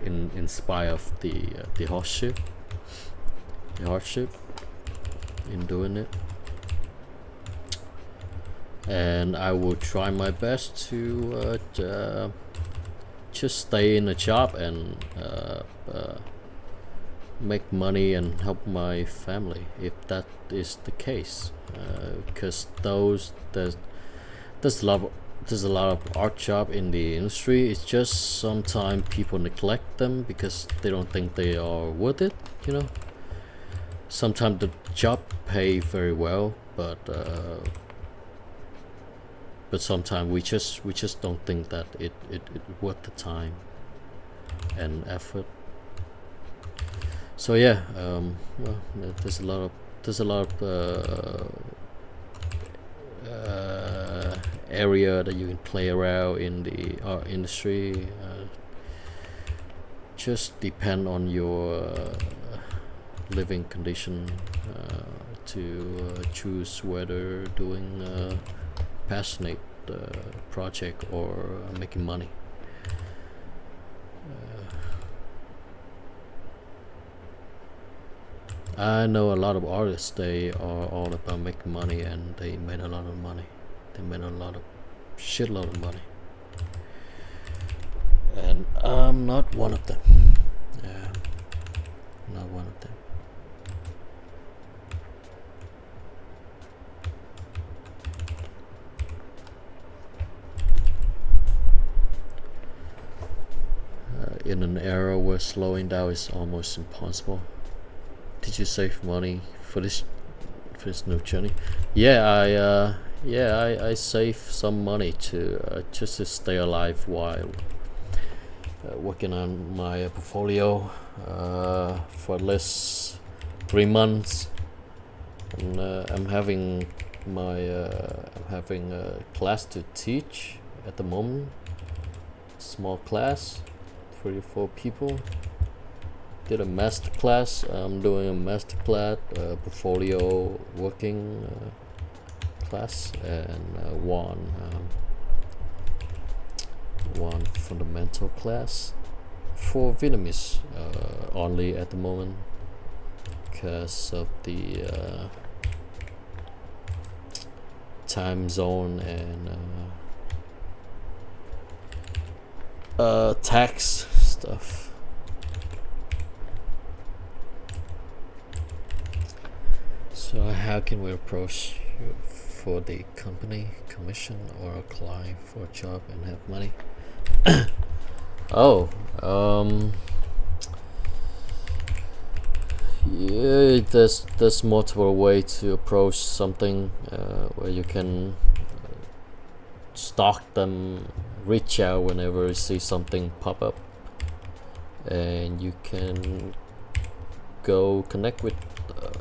in spite of the hardship in doing it, and I will try my best to just stay in a job and make money and help my family if that is the case, because there's a lot of art job in the industry. It's just sometimes people neglect them because they don't think they are worth it, you know. Sometimes the job pay very well, but sometimes we just don't think that it worth the time and effort. So yeah, well, there's a lot of area that you can play around in the art industry. Just depend on your living condition to choose whether doing passionate project or making money. I know a lot of artists, they are all about making money, and they made a lot of money. They made a shitload of money. And I'm not one of them. Yeah, not one of them. In an era where slowing down is almost impossible, did you save money for this new journey? Yeah, I save some money to just to stay alive while working on my portfolio for at least 3 months. And I'm having a class to teach at the moment. Small class, 3 or 4 people. Did a master class. I'm doing a master class, portfolio working class, and one fundamental class for Vietnamese only at the moment, because of the time zone and tax stuff. So how can we approach you for the company, commission, or a client for a job and have money? Yeah, there's multiple way to approach something where you can stalk them, reach out whenever you see something pop up, and you can go connect with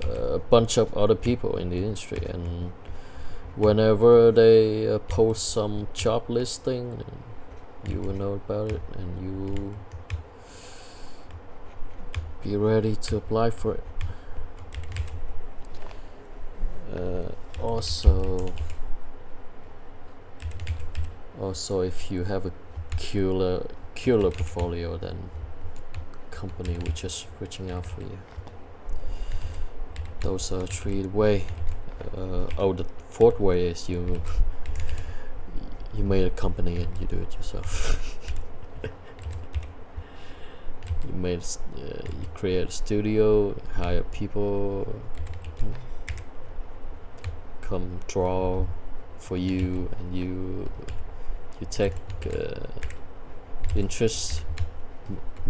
a bunch of other people in the industry, and whenever they post some job listing, you will know about it and you will be ready to apply for it. Also, if you have a killer portfolio, then company will just reaching out for you. Those are 3 way. The 4th way is you made a company and you do it yourself. You create a studio, hire people, come draw for you, and you take interest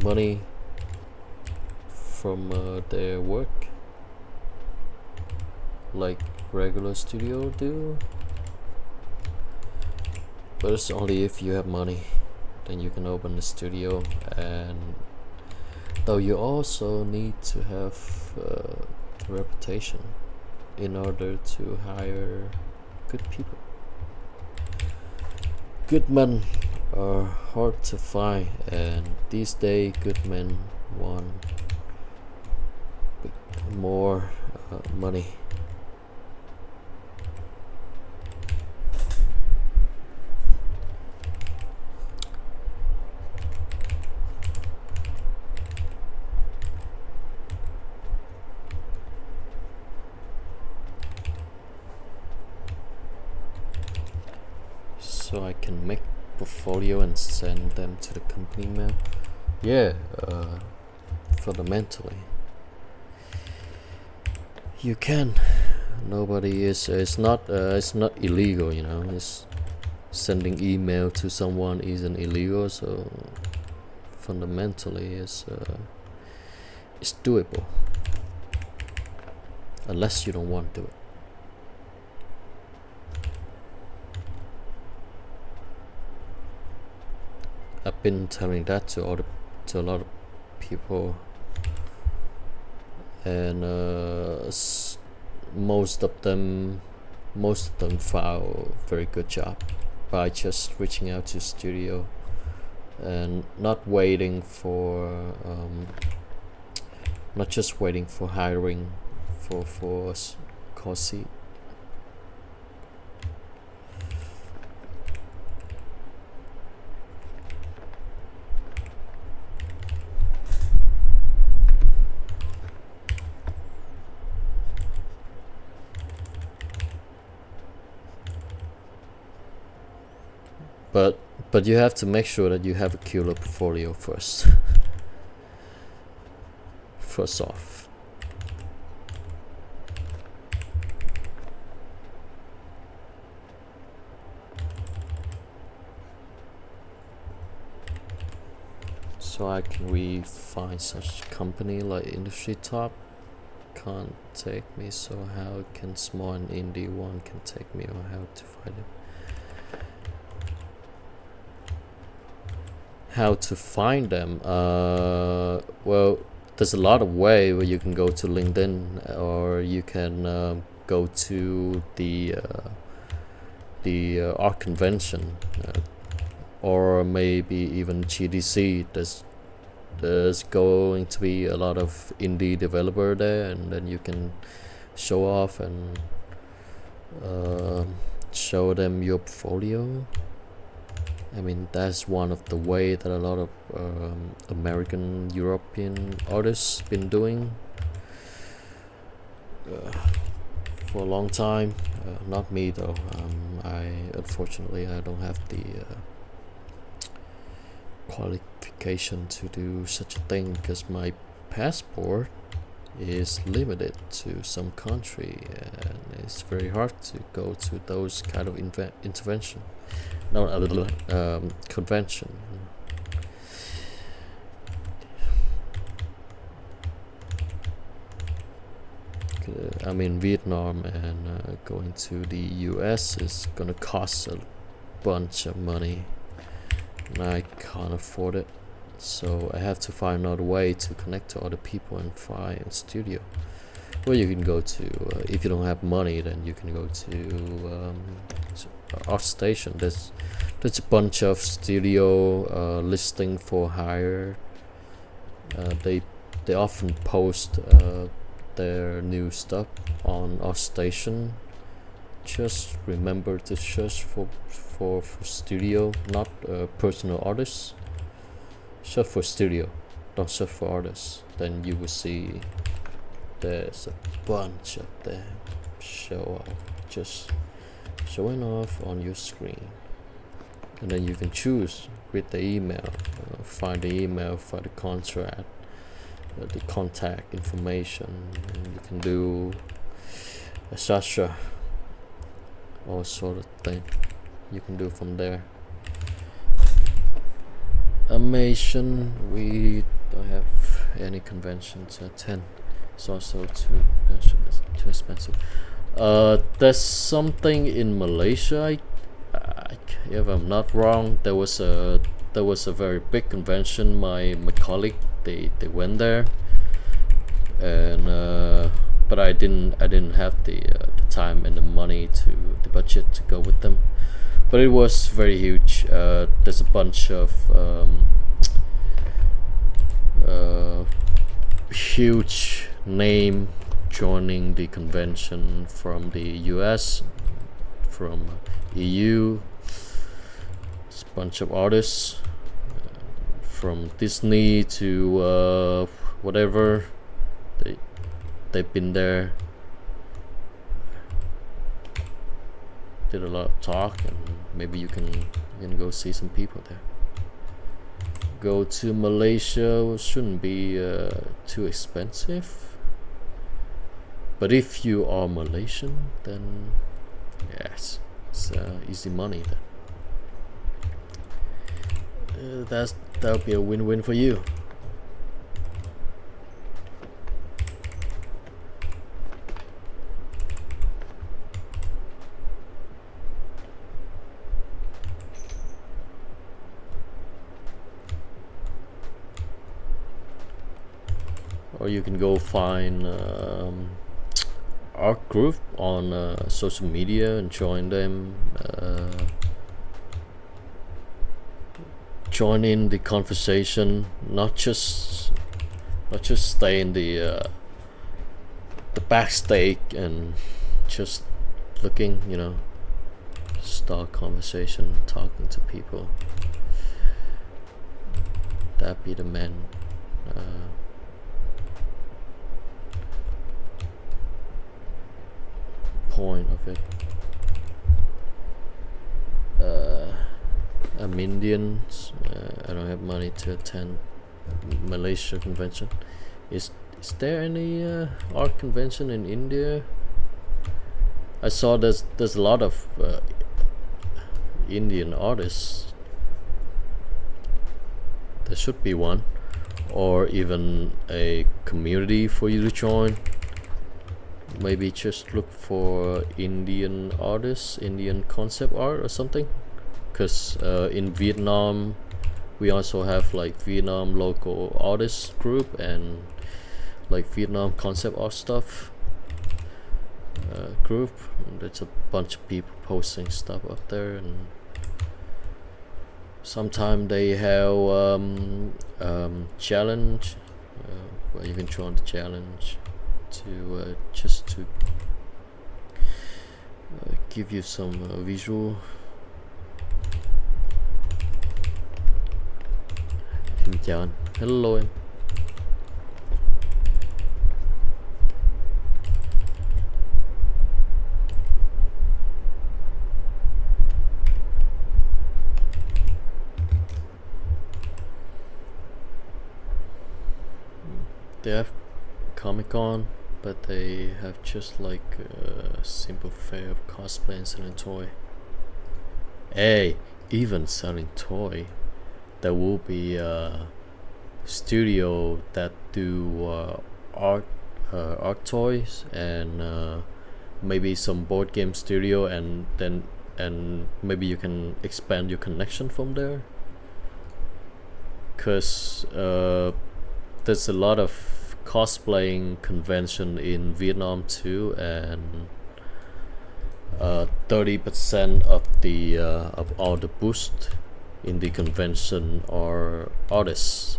money from their work, like regular studio do. But it's only if you have money, then you can open the studio. And though you also need to have a reputation in order to hire good people. Good men are hard to find, and these days good men want more money. so I can make portfolio and send them to the company mail. Yeah, fundamentally you can. Nobody is. It's not illegal, you know. It's sending email to someone isn't illegal, so fundamentally it's doable, unless you don't want to do it. I've been telling that to a lot of people, and most of them found a very good job by just reaching out to studio and not just waiting for hiring for call seat. But you have to make sure that you have a killer portfolio first. First off. So I can find such company like Industry Top can't take me, so how can small and indie one can take me, or how to find it? How to find them? Well, there's a lot of way where you can go to LinkedIn, or you can go to the art convention, or maybe even GDC. There's going to be a lot of indie developer there, and then you can show off and show them your portfolio. I mean, that's one of the way that a lot of American, European artists been doing for a long time. Not me though. Unfortunately I don't have the qualification to do such a thing, because my passport is limited to some country, and it's very hard to go to those kind of intervention. No, convention. I mean, Vietnam and going to the US is gonna cost a bunch of money, and I can't afford it. So I have to find another way to connect to other people and find a studio. Well, you can go to, if you don't have money, then you can go to ArtStation. There's a bunch of studio listing for hire. They often post their new stuff on ArtStation. Just remember to search for studio, not personal artists. Search for studio, don't search for artists. Then you will see there's a bunch of them just showing off on your screen, and then you can choose with the email, find the email, find the contract, the contact information, and you can do etc. all sort of thing you can do from there. Amazon, we don't have any convention to attend. It's also too expensive. There's something in Malaysia. If I'm not wrong, there was a very big convention. My colleague they went there, and but I didn't have the time and the money the budget to go with them. But it was very huge. There's a bunch of huge name joining the convention from the US, from EU. It's a bunch of artists from Disney to whatever. They've been there. did a lot of talk, and maybe you can go see some people there. Go to Malaysia shouldn't be too expensive, but if you are Malaysian, then yes, it's easy money then. That'll be a win-win for you. Or you can go find art group on social media and join them. Join in the conversation, not just stay in the backstage and just looking, start conversation, talking to people. That be the man. Point of it. I'm Indian. I don't have money to attend Malaysia convention. Is there any art convention in India? I saw there's a lot of Indian artists. There should be one, or even a community for you to join. Maybe just look for Indian artists, Indian concept art or something. Because in Vietnam, we also have like Vietnam local artist group and like Vietnam concept art stuff group. And there's a bunch of people posting stuff up there, and sometimes they have challenge where you can join the challenge to just to give you some visual. Em chào anh. Hello em. They have Comic-Con, but they have just like a simple fair of cosplay and selling toy. Hey, even selling toy. There will be a studio that do art toys, and maybe some board game studio, and maybe you can expand your connection from there. Cause there's a lot of cosplaying convention in Vietnam too, and 30% of the of all the booths in the convention are artists,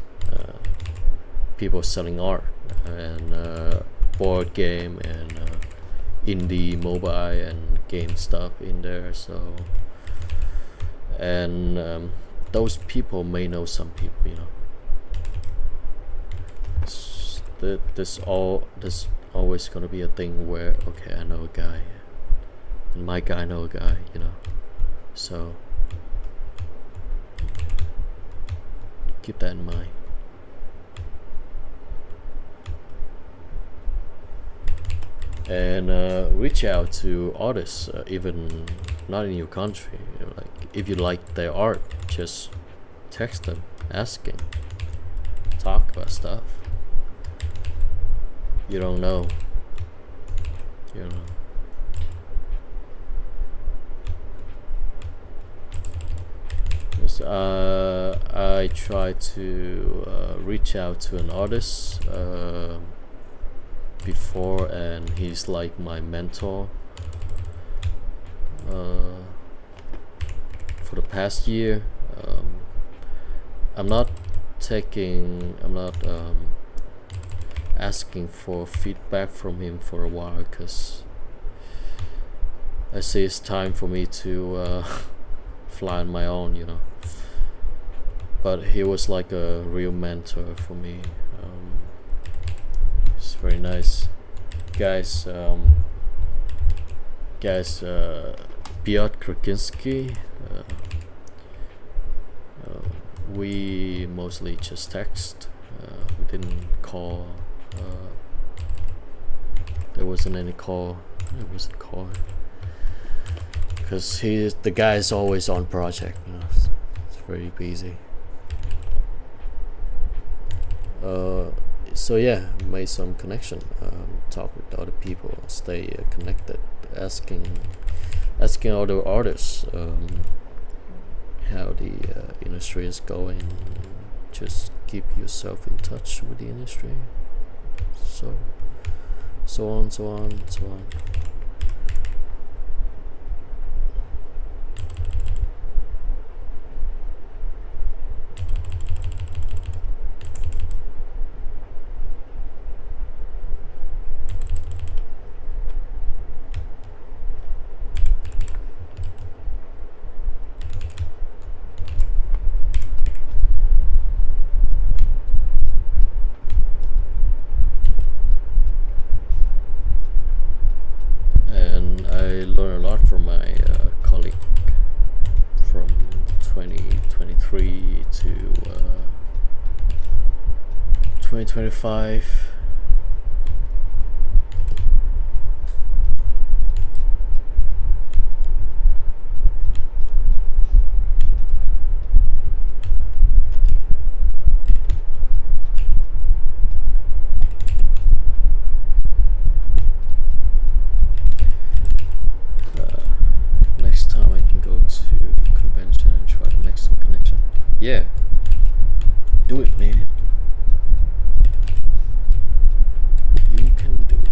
people selling art and board game and indie mobile and game stuff in there. So, and those people may know some people, There's always gonna be a thing where, okay, I know a guy, and my guy know a guy, So keep that in mind. And reach out to artists, even not in your country. Like if you like their art, just text them, asking, talk about stuff. You don't know. I try to reach out to an artist before, and he's like my mentor for the past year. I'm not asking for feedback from him for a while, because I see it's time for me to fly on my own, But he was like a real mentor for me. It's very nice, guys. Piotr Krakinski. We mostly just text. We didn't call. There wasn't any call. There wasn't call because the guy is always on project. You know, it's very busy. So yeah, made some connection. Talk with other people. Stay connected. Asking other artists how the industry is going. Just keep yourself in touch with the industry. So on. I learned a lot from my colleague from 2023 to 2025. Next time I can go to convention and try to make some connection. Yeah, do it, man. You can do it.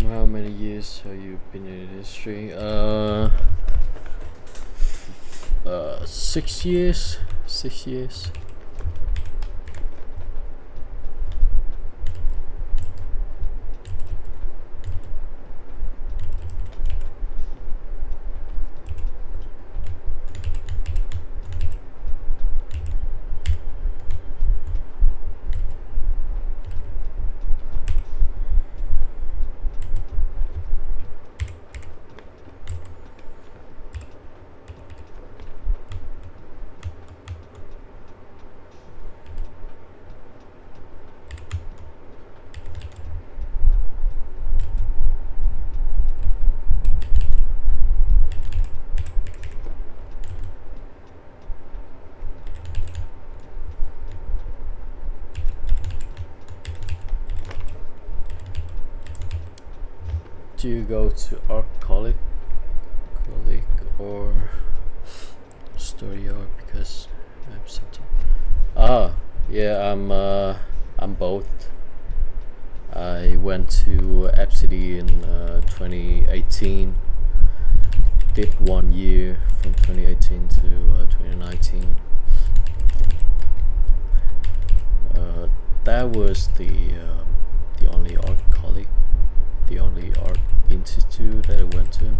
How many years have you been in the industry? 6 years. 6 years. Do you go to art colleague or story art? Because I'm sometimes yeah, I'm both. I went to Absidy in 2018. Did 1 year from 2018 to 2019. That was the only art colleague, the only art institute that I went to.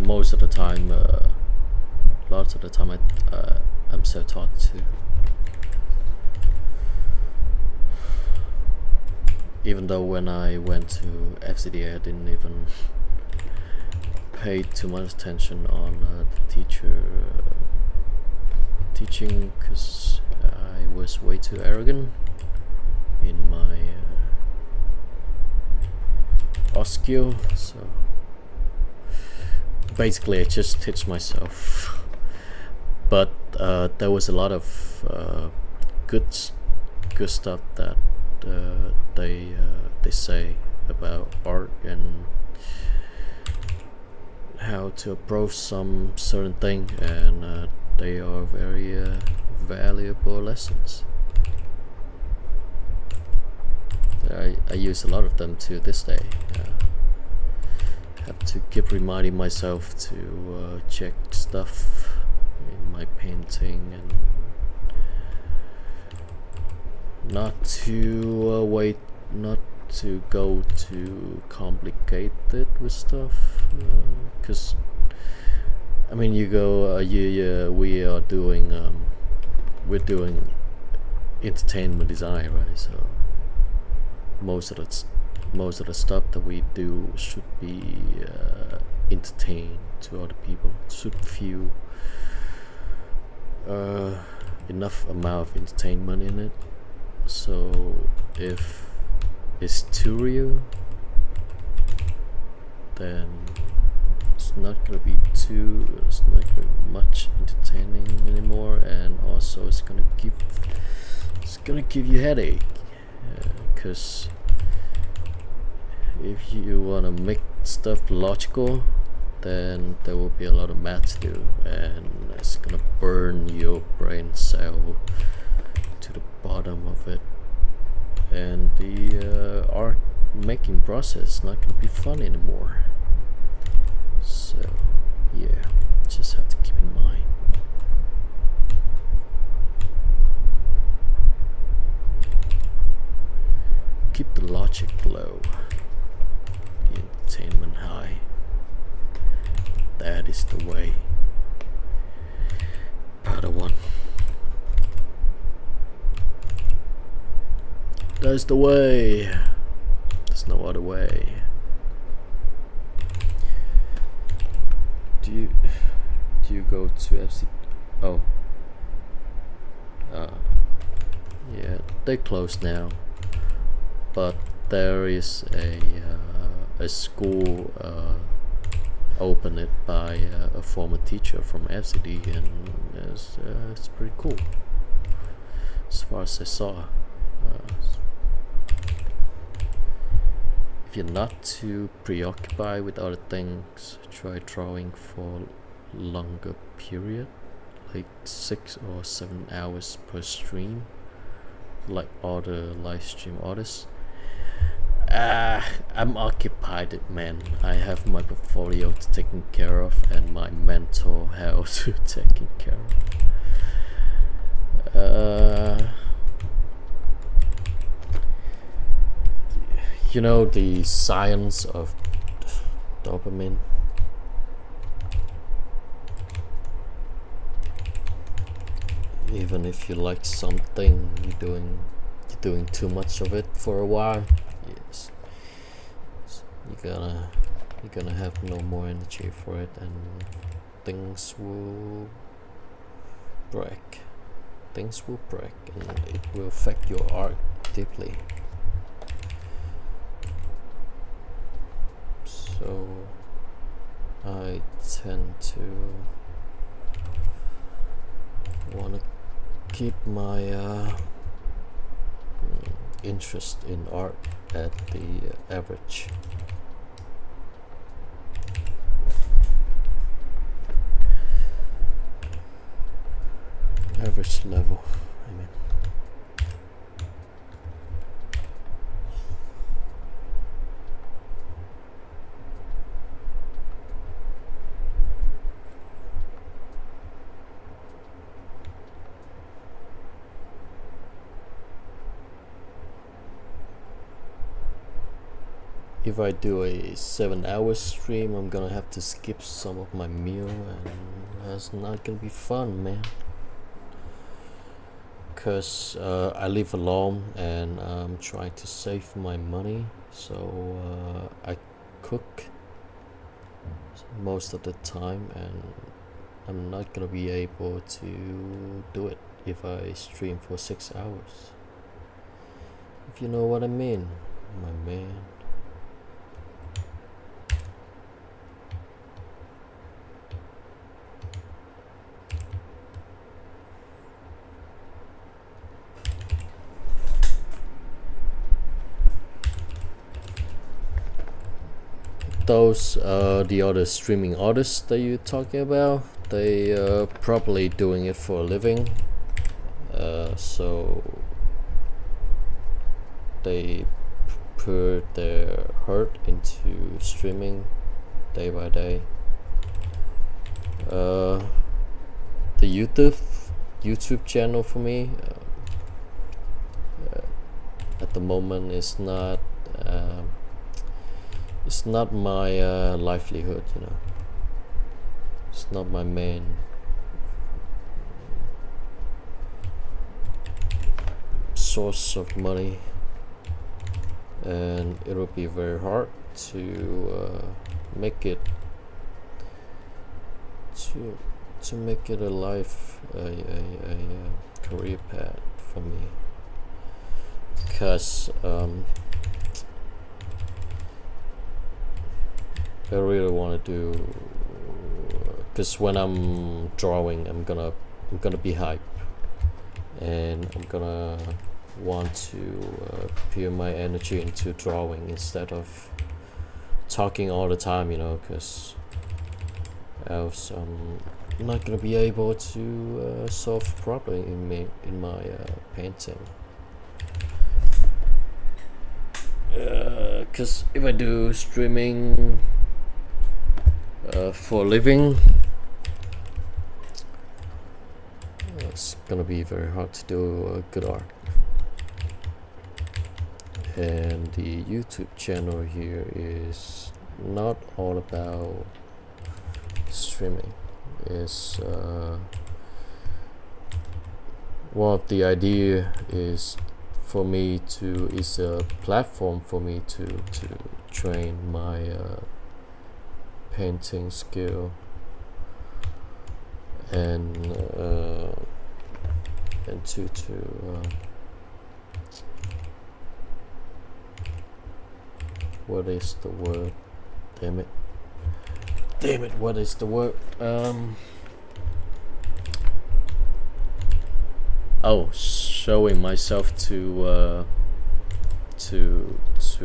Most of the time, lots of the time, I'm self-taught too. Even though when I went to FCD, I didn't even pay too much attention on the teacher teaching, because I was way too arrogant in my art skill. So basically I just teach myself. but there was a lot of good good stuff that they say about art and how to approach some certain thing, and they are very valuable lessons. I use a lot of them to this day. Have to keep reminding myself to check stuff in my painting and not to not to go too complicated with stuff, because I mean we are doing we're doing entertainment design, right? So most of the stuff that we do should be entertained to other people. It should feel enough amount of entertainment in it. So if it's too real, then it's not gonna be much entertaining anymore, and also it's gonna give you headache, because if you wanna make stuff logical, then there will be a lot of math to do, and it's gonna burn your brain cell to the bottom of it, and the art making process is not gonna be fun anymore. So yeah, just have to keep in mind. Keep the logic low, the entertainment high. That is the way. Padawan. That's the way. There's no other way. Do you go to FC? Oh. Yeah, they closed now. But there is a school opened by a former teacher from FCD, and it's pretty cool as far as I saw. If you're not too preoccupied with other things, try drawing for longer period, like 6 or 7 hours per stream, like other live stream artists. I'm occupied, man. I have my portfolio to taking care of and my mental health to taking care of. You know the science of dopamine. Even if you like something, you're doing too much of it for a while. Yes, you're gonna have no more energy for it, and things will break. Things will break, and it will affect your art deeply. So I tend to want to keep my interest in art at the average level. I mean, if I do a 7-hour stream, I'm gonna have to skip some of my meal, and that's not gonna be fun, man. Because I live alone and I'm trying to save my money, so I cook most of the time, and I'm not gonna be able to do it if I stream for 6 hours. If you know what I mean, my man. those the other streaming artists that you're talking about, they probably doing it for a living, so they put their heart into streaming day by day. The YouTube channel for me at the moment is not it's not my livelihood, you know. It's not my main source of money, and it will be very hard to make it to make it a life, a career path for me, because I really want to do, because when I'm drawing, I'm gonna be hype, and I'm gonna want to put my energy into drawing instead of talking all the time, you know, because else I'm not gonna be able to solve problem in my painting. Because if I do streaming for a living, it's gonna be very hard to do good art. And the YouTube channel here is not all about streaming. It's well, the idea is for me to, is a platform for me to train my painting skill, and to what is the word? Damn it, what is the word? Oh, showing myself to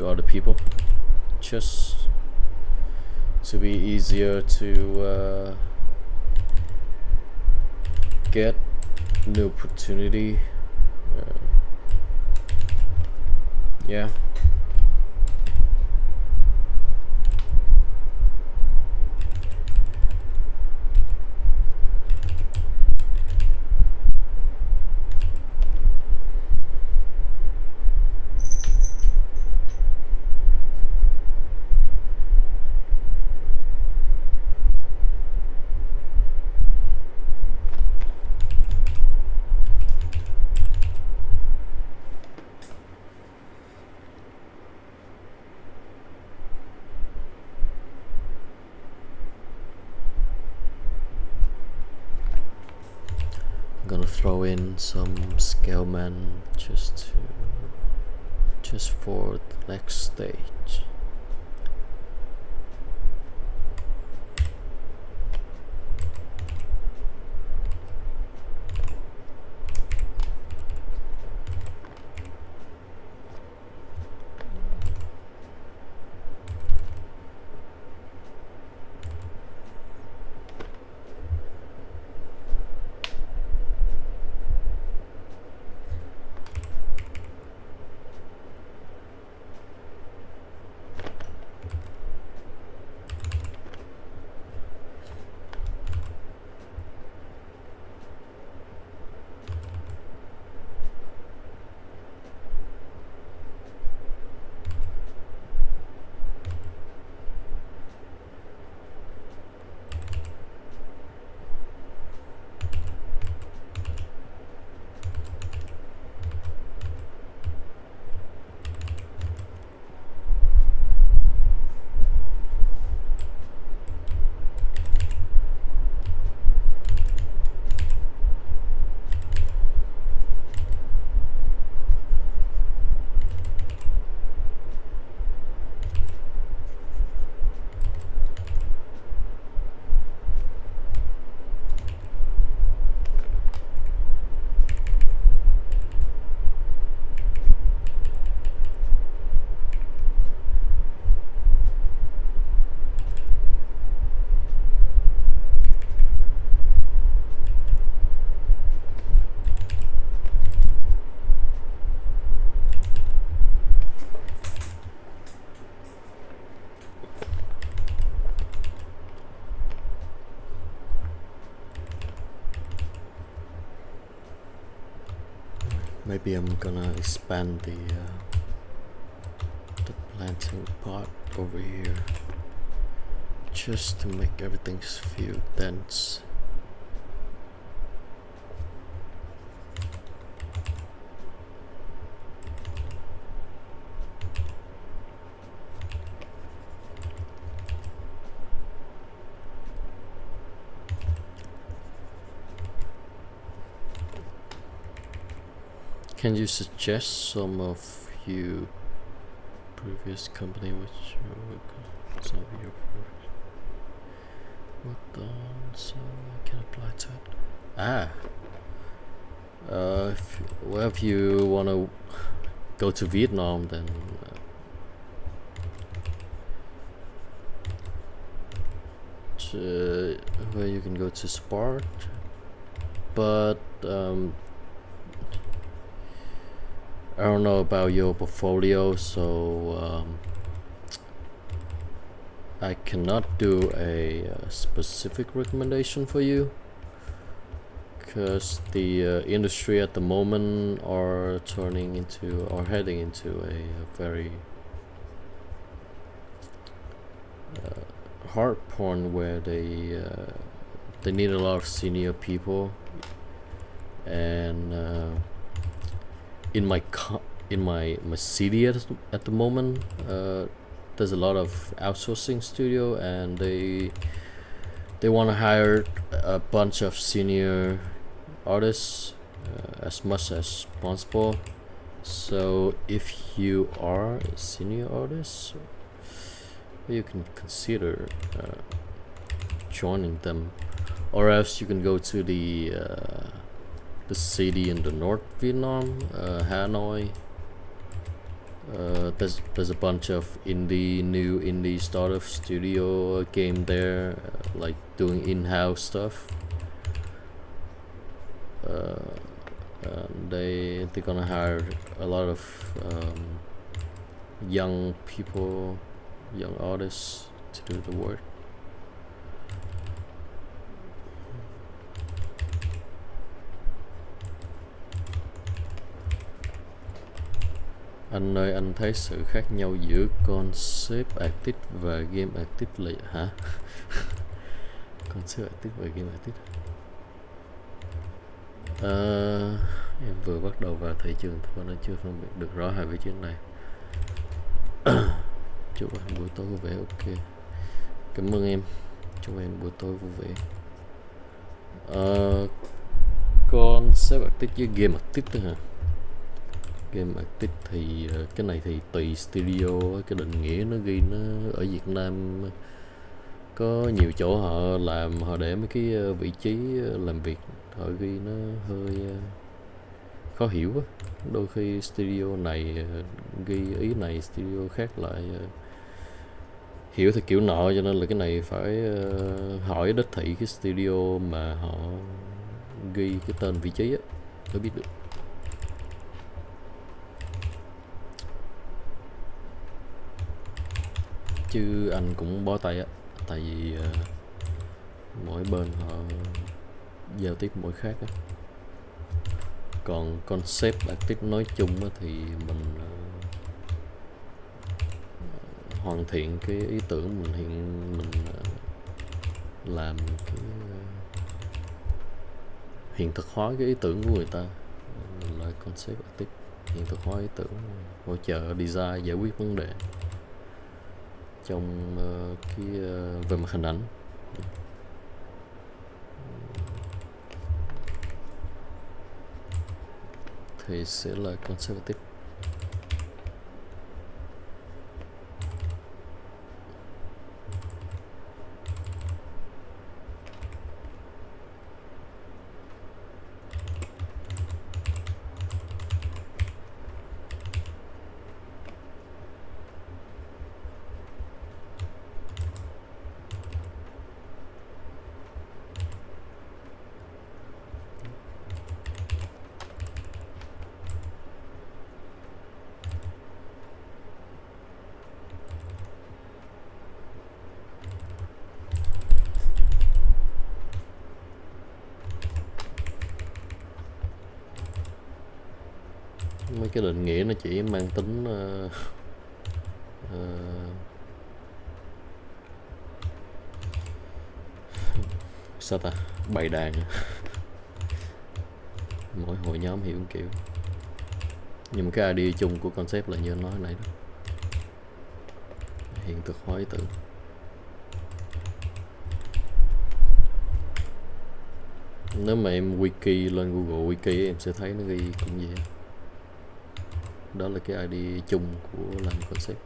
other people, just to be easier to get new opportunity. Yeah. I'm gonna throw in some Scaleman just for the next stage. Maybe I'm gonna expand the planting part over here just to make everything feel dense. Can you suggest some of you previous company which some of your worked on, so I can apply to it? If you wanna go to Vietnam, then where you can go to Spark, but I don't know about your portfolio, so I cannot do a specific recommendation for you, because the industry at the moment are heading into a very hard point where they need a lot of senior people, and in my city at the moment, there's a lot of outsourcing studio, and they want to hire a bunch of senior artists as much as possible. So if you are a senior artist, you can consider joining them, or else you can go to the city in the North Vietnam, Hanoi. There's a bunch of new indie startup studio game there, like doing in-house stuff. And they're gonna hire a lot of young people, young artists to do the work. Anh ơi, anh thấy sự khác nhau giữa concept artist và game artist là hả? Concept artist và game artist. Em vừa bắt đầu vào thị trường thôi nên chưa phân biệt được rõ hai vị trí này. Chúc anh buổi tối vui vẻ. Ok, cảm ơn em. Chúc em buổi tối vui vẻ. Concept artist với game artist đó hả? Game artist thì cái này thì tùy studio. Cái định nghĩa nó ghi nó ở Việt Nam có nhiều chỗ họ để mấy cái vị trí làm việc họ ghi nó hơi khó hiểu á. Đôi khi studio này ghi ý này, studio khác lại hiểu theo kiểu nọ, cho nên là cái này phải hỏi đích thị cái studio mà họ ghi cái tên vị trí á mới biết được. Chứ anh cũng bó tay á, tại vì mỗi bên họ giao tiếp mỗi khác á. Còn concept artist nói chung á, thì mình hoàn thiện cái ý tưởng, mình làm cái hiện thực hóa cái ý tưởng của người ta. Mình là concept artist, hiện thực hóa ý tưởng, hỗ trợ design giải quyết vấn đề trong về mặt hình ảnh. Thì sẽ là concept artist. Mấy cái định nghĩa nó chỉ mang tính sao ta, bày đàn. Mỗi hội nhóm hiểu một kiểu, nhưng mà cái idea chung của concept là như anh nói nãy đó, hiện thực hóa ý tưởng. Nếu mà em wiki lên Google Wiki em sẽ thấy nó ghi cũng vậy. Đó là cái idea chung của làm concept.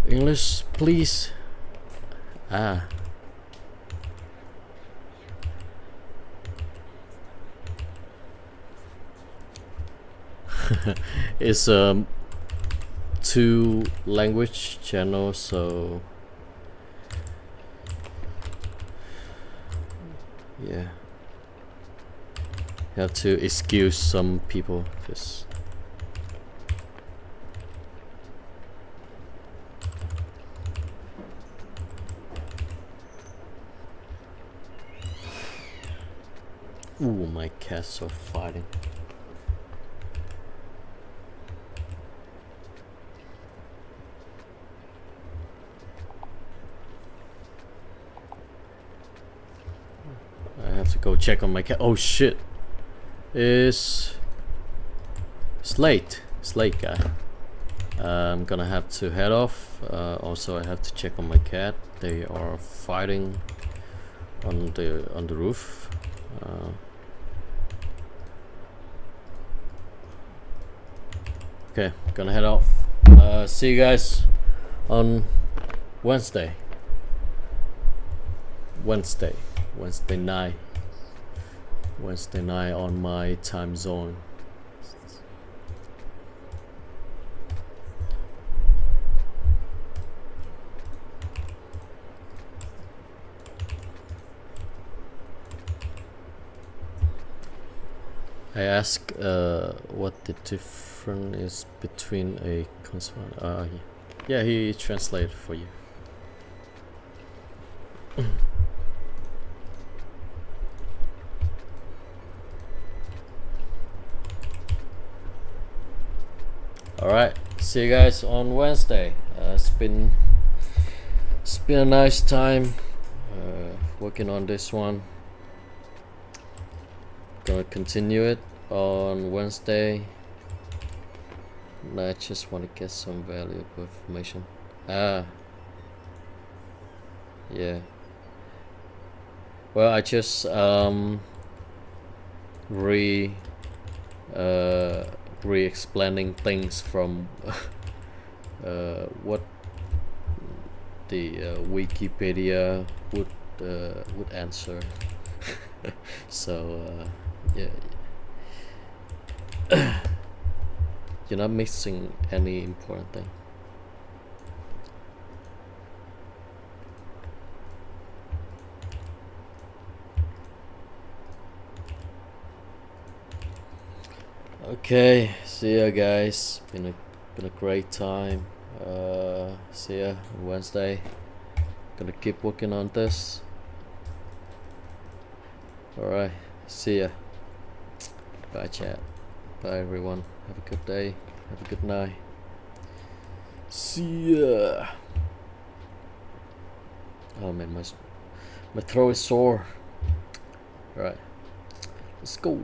English, please. It's a 2 language channel, so yeah, you have to excuse some people, because ooh, my cats are fighting. I have to go check on my cat. Oh shit, it's late. It's late, guy. I'm gonna have to head off. Also, I have to check on my cat. They are fighting on the roof. Okay, gonna head off. See you guys on Wednesday night on my time zone. I ask what the difference is between a consonant. Yeah, he translated for you. Alright, see you guys on Wednesday. It's been a nice time working on this one. Gonna continue it on Wednesday. I just want to get some valuable information. Yeah. Well, I just re-explaining things from what the Wikipedia would answer. So yeah, You're not missing any important thing. Okay, see ya guys. Been a great time. See ya Wednesday. Gonna keep working on this. Alright, see ya. Bye chat. Bye everyone. Have a good day. Have a good night. See ya. Oh man, my throat is sore. Alright, let's go.